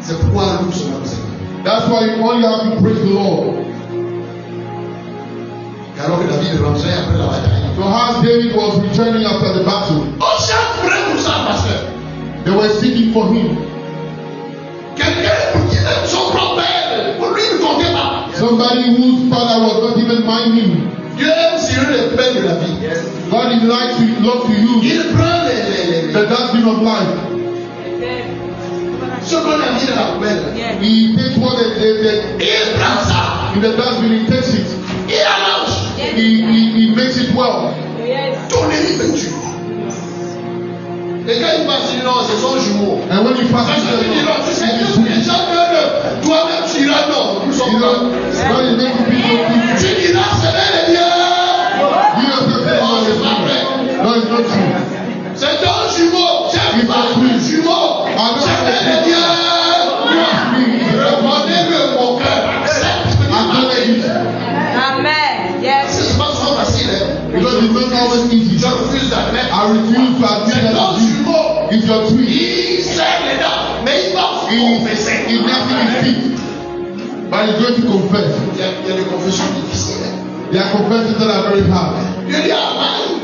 D: C'est pourquoi nous sommes comme ça.
B: That's why you only have to praise the Lord.
D: Et alors que David rentrait après la bataille.
B: So as David was returning after the battle,
D: On cherche pour pour ça, pasteur.
B: they were seeking for him.
D: Quelqu'un pour qui même son propre père, pour lui ne comptait pas.
B: Somebody whose father was not even mind him.
D: Dieu aime tirer les peines de la vie.
B: God is like to love to use
D: Il prend les
B: the dustbin of life.
D: ce qu'on a mis dans la poubelle.
B: He takes what
D: Il prend ça.
B: in the dustbin, he takes it.
D: Il arrange.
B: He makes it well.
D: Ton ennemi peut tuer. Et quand il passe, il dit non, c'est son jumeau.
B: And when he
D: Parce
B: passes
D: que tu dis non, tu sais que
B: the
D: les gens que toi-même tu diras non. Nous sommes pas.
B: God is making people think.
D: Tu diras c'est bel et bien.
B: You yourself say,
D: Non, c'est pas vrai.
B: no, it's not true.
D: C'est ton jumeau. J'aime pas ton jumeau. C'est bel et bien. Répondez-le mon cœur. Accepte ce que tu m'as dit.
A: Amen. Yes.
D: C'est pas souvent facile. Hein?
B: Because it's not always easy.
D: Je refuse d'admettre.
B: I refuse to admit
D: C'est
B: that
D: ton jumeau.
B: it's your tweet.
D: Il serre les dents, mais il va confesser.
B: He's nothing his feet. But he's going to confess.
D: Il y a des confessions difficiles.
B: There are confessions that are very hard.
D: Dieu dit à Aman,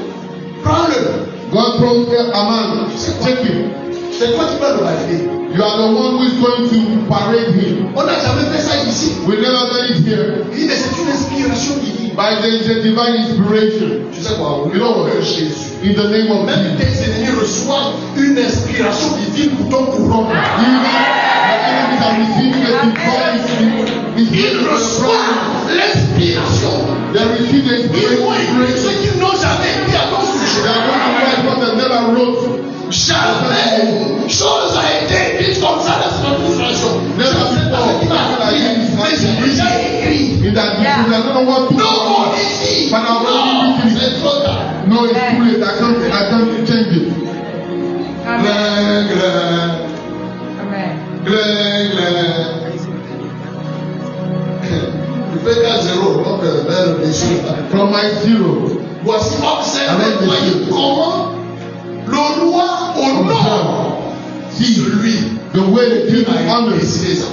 D: prends-le.
B: God told a man, take him.
D: C'est toi qui vas le valider.
B: You are the one who is going to parade him.
D: On n'a jamais fait ça ici.
B: We never done it here.
D: Il dit, mais c'est une inspiration divine.
B: But there is a divine inspiration.
D: Tu sais quoi?
B: You know what?
D: Jésus.
B: In the name of
D: Même
B: Jesus.
D: tes ennemis reçoivent une inspiration divine pour ton courant.
B: Even the enemies are receiving a divine
D: Ils
B: inspiration.
D: reçoivent l'inspiration.
B: They receive the
D: Ils vont écrire
B: inspiration.
D: ce qu'ils n'ont jamais écrit à ton
B: They
D: sujet.
B: are going to write what they never wrote.
D: Jamais chose a été dite comme ça dans cette administration. Je ne sais pas ce qui m'a appris, mais j'ai déjà écrit.
B: In that because I don't know what to
D: Non,
B: do.
D: mon ici.
B: But I
D: Non,
B: already written it.
D: c'est trop tard.
B: No, it's too late. I can't change it.
A: Amen.
D: Glin, glin,
A: Amen.
D: glin, glin. fais qu'à zéro, donc vers les choses.
C: From my zero.
D: Voici, observez, voyez comment le roi honore celui
C: The way the king
D: qui a
C: honors.
D: décidé ça.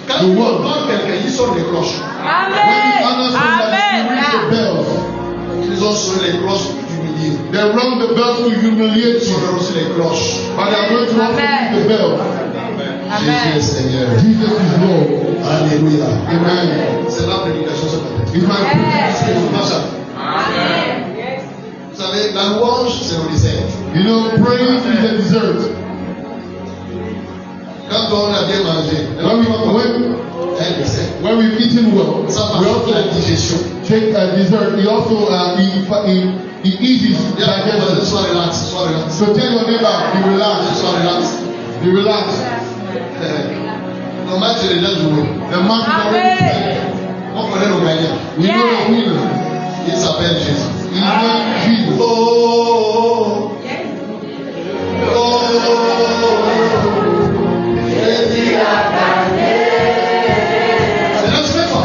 D: Quand il honore quelqu'un, ils sont les cloches.
C: When he honors someone, he rings the bells.
D: Ils ont sonné les cloches pour humilier.
C: They rung the bells to humiliate
D: Ils
C: you.
D: sont aussi les cloches.
C: But they are going to also ring the bells.
D: Jésus est Seigneur.
C: Jesus is Lord.
D: Alléluia.
C: Amen.
D: C'est ma prédication ce matin.
C: It's my
D: C'est pas ça. Vous savez, la louange, c'est au dessert.
C: You know, praise is a dessert.
D: Quand on a bien mangé, un dessert.
C: When we've eaten well,
D: Ça
C: we
D: passe la
C: also
D: digestion.
C: take a dessert. He also he eases
D: Bien,
C: digestion.
D: sois relax, sois relax.
C: So tell your neighbor, be relaxed.
D: Sois relax.
C: Be relaxed.
D: Le match est déjà joué.
C: The match is already played.
D: On connaît le gagnant.
C: We know the winner.
D: Il s'appelle Jésus.
C: His name Jesus.
D: Oh, Jésus a gagné. C'est là que tu fais quoi?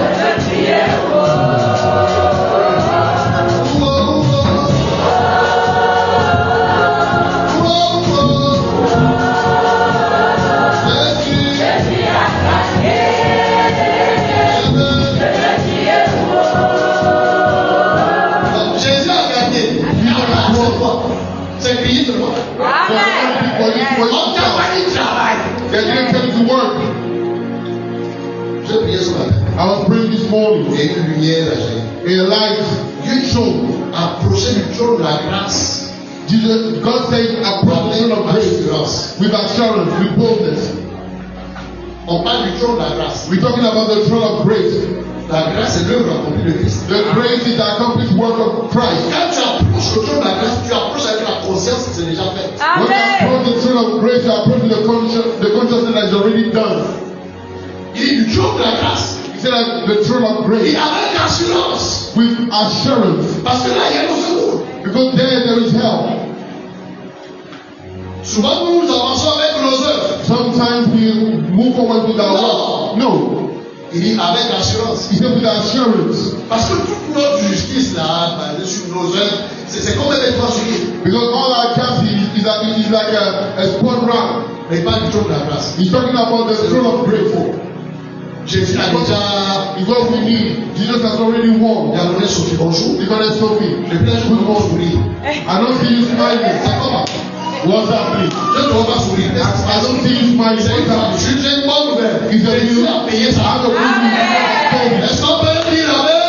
D: Jésus a gagné. C'est crié sur moi. On t'a pas dit travail.
C: They didn't tell you to work.
D: Je priais ce matin.
C: I was praying this morning.
D: Et une lumière a jailli.
C: A light
D: Dieu
C: shone.
D: approchait du trône de la grâce.
C: Jesus, God said, approach the throne of grace with assurance, with boldness.
D: On parle du trône de la grâce.
C: We're talking about the throne of grace.
D: La grâce est l'œuvre accomplie de Christ.
C: The grace is the accomplished work of Christ.
D: Quand tu approches le trône de la grâce, tu approches avec la conscience que c'est déjà fait.
C: When you approach the throne of grace, you approach the consciousness that is already done.
D: Il dit du trône de la grâce.
C: He said that the throne of
D: Et
C: grace
D: avec assurance.
C: with assurance.
D: Parce que là, il y a le secours.
C: Because there is help.
D: Souvent, nous avançons avec nos œuvres.
C: Sometimes we move forward with our work. No.
D: Il dit avec assurance.
C: He said with assurance.
D: Parce que toute notre justice là, basée sur nos œuvres, c'est comme un étoile sur l'île.
C: Because all our justice is like a sport rock.
D: Mais pas du trône de la grâce.
C: He's talking about the throne of grace.
D: Jésus a déjà.
C: It's what we need. Jesus has already won.
D: Il a donné Sophie bonjour.
C: Because Sophie,
D: Je plains je vous sourire.
C: I don't see you smiling.
D: C'est comment?
C: What's happening?
D: Je ne vois pas sourire.
C: I don't see you smiling.
D: C'est
C: What's happening?
D: j'ai une bonne nouvelle.
C: He said
D: Jésus
C: you
D: a payé ça.
C: have a good
D: Est-ce qu'on peut dire amen?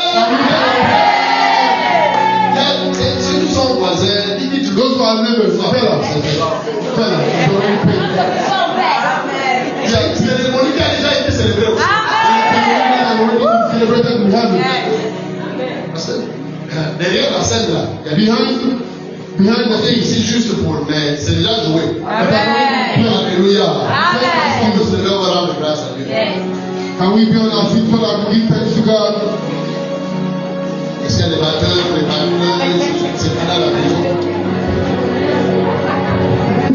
D: Si nous sommes voisins, dis tu
C: Those are neighbors. Tell us. Tell us. It's already paid.
D: la cérémonie qui a déjà été célébrée aussi.
C: Celebrated, we have it.
D: Parce que derrière la scène là, il y a des
C: Behind the
D: c'est
C: scenes.
D: ici juste pour, mais c'est déjà joué.
A: Amen.
D: Alléluia.
A: Amen.
D: On se lève, on rend grâce à Dieu.
C: Can we be on our feet so that we give thanks to God?
D: Est-ce qu'il y a des batteurs, des batteurs, c'est pas là la maison.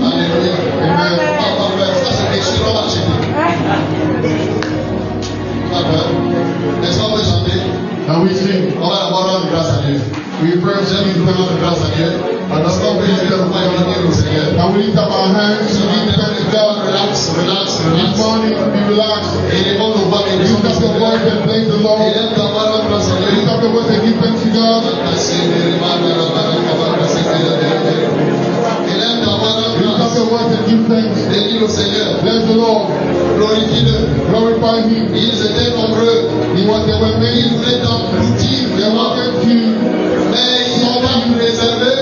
D: Alléluia.
C: Amen.
D: Papa, ça c'est quelque chose qu'on va acheter. Papa, est-ce qu'on peut chanter?
C: Can we sing?
D: On va d'abord rendre grâce à Dieu.
C: We first
D: J'aime
C: give
D: nous
C: thanks
D: rendre
C: to
D: grâce à Dieu. Parce qu'on peut dire qu'on va bénir au Seigneur.
C: Can we lift up our hands to give thanks to God?
D: Relax, relax,
C: This
D: relax.
C: morning, be relaxed.
D: Et les bons nous voient bénir.
C: Lift up your voice and thank the
D: Et
C: Lord.
D: lève ta voix, rendre grâce à Dieu.
C: Lift up your voice and give thanks to God.
D: Et lève ta voix, rendre
C: Lift up
D: grâce.
C: your voice and give thanks.
D: Bénis le Seigneur.
C: Bless the Lord.
D: Glorifie-le.
C: Glorify Him.
D: Ils étaient nombreux.
C: He was they were
D: Ils
C: made.
D: voulaient t'engloutir,
C: They wanted to,
D: mais ils sont pas préservés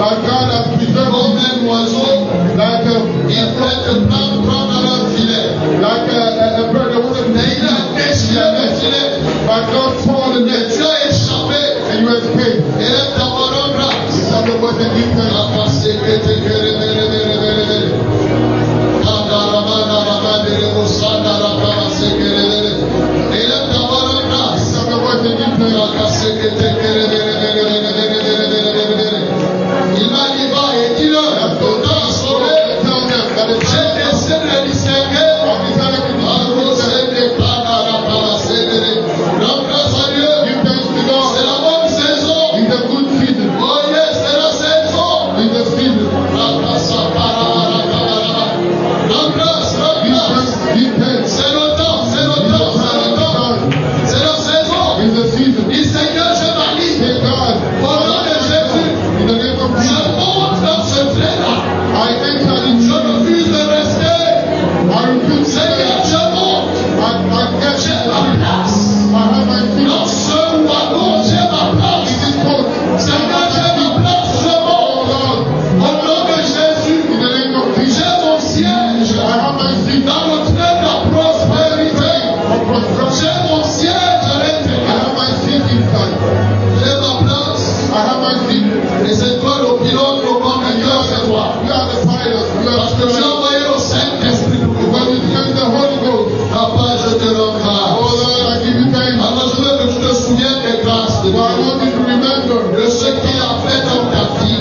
C: but God has preserved
D: comme
C: them
D: un oiseau.
C: like
D: Ils voulaient te prendre dans leur filet.
C: a bird. They wanted
D: Mais il
C: to
D: a déchiré le filet.
C: but God tore the
D: Et
C: net
D: tu as échappé.
C: and you escaped.
D: Et lève ta voix, rendre grâce.
C: Lift up your voice and give thanks.
D: Et lève ta voix, rendre grâce.
C: Lift up your voice and give thanks.
D: Il m'a dit, va et dis-leur, ton temps a sonné.
C: Tell them that the church
D: J'ai décidé de distinguer.
C: of decided to be
D: Rends grâce à Dieu.
C: season.
D: Dis Seigneur, je valide.
C: Say, God,
D: Au nom de Jésus,
C: in the name of
D: je
C: Jesus,
D: monte dans ce train-là.
C: I enter
D: Je
C: into
D: refuse de rester.
C: I refuse to
D: Seigneur,
C: say,
D: je monte. J'ai
C: I
D: ma place.
C: have my feet
D: Dans ce wagon, j'ai ma
C: in
D: place.
C: this coat.
D: Seigneur, j'ai ma place. Je
C: Oh
D: monte.
C: Lord,
D: Au nom de Jésus,
C: in the name of Jesus,
D: j'ai mon siège.
C: I have my seat
D: Dans le train de la prospérité.
C: of prosperity.
D: J'ai mon siège à
C: I
D: l'intérieur.
C: have my seat inside.
D: J'ai ma place.
C: I have my seat.
D: Et c'est toi le pilote, le conducteur, c'est toi.
C: You are the pilot. You are
D: Parce
C: the
D: que tu as
C: pilot.
D: envoyé le Saint-Esprit pour
C: Because
D: nous.
C: you sent the Holy Ghost.
D: Papa, je te rends
C: Oh
D: grâce.
C: Lord, I give you thanks.
D: Alors je veux que tu te souviennes des grâces de
C: But I
D: Dieu.
C: want you to remember
D: De ce qu'il a fait dans ta vie.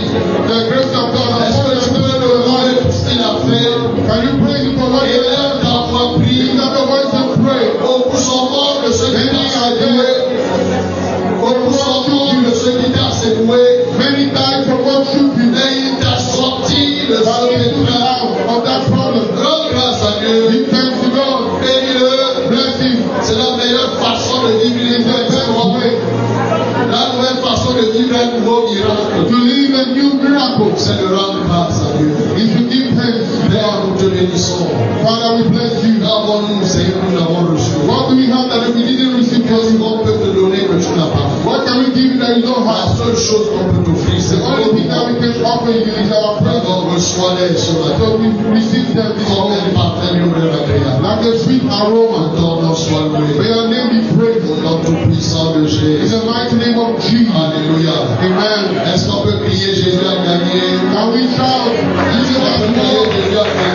C: the grace of God.
D: Est-ce que tu peux le demander pour ce qu'il a fait?
C: Can you praise Him for what He has done?
D: Élève ta voix, prie.
C: Lift up your voice and pray.
D: Beaucoup sont morts de ce qui t'a secoué. Beaucoup sont morts de ce qui t'a secoué.
C: Many died from what shook you.
D: Et il t'a sorti de ce
C: But
D: qui
C: you
D: t'a.
C: out of that problem.
D: Rends grâce à Dieu.
C: Give thanks to God.
D: Bénis-le.
C: Bless Him.
D: C'est la meilleure façon de vivre une
C: It's the best
D: nouvelle
C: way
D: La nouvelle façon de vivre un nouveau miracle.
C: to live a new miracle.
D: C'est de rendre grâce à Dieu.
C: Is to give thanks to
D: Père,
C: God.
D: nous te bénissons.
C: Father, we bless you.
D: Qu'avons-nous, Seigneur, nous l'avons reçu.
C: What do we have that we didn't receive?
D: Qu'est-ce qu'on peut te donner que tu n'as pas?
C: What can we give you that you don't
D: La
C: have?
D: seule chose qu'on peut t'offrir, c'est
C: The only thing that we can offer you is our presence.
D: Alors reçois-les sur la terre.
C: So we receive them this
D: Comme
C: morning.
D: un parfum murmure agréable.
C: Like a sweet aroma.
D: Ton nom soit
C: May
D: loué.
C: your name be praised.
D: Au nom tout puissant de
C: In
D: Jésus.
C: the mighty name of Jesus.
D: Alléluia.
C: Amen.
D: Est-ce qu'on peut crier Jésus a gagné?
C: Can we shout?
D: Est-ce
C: Jesus
D: qu'on
C: has
D: peut crier
C: won.
D: Jésus a gagné?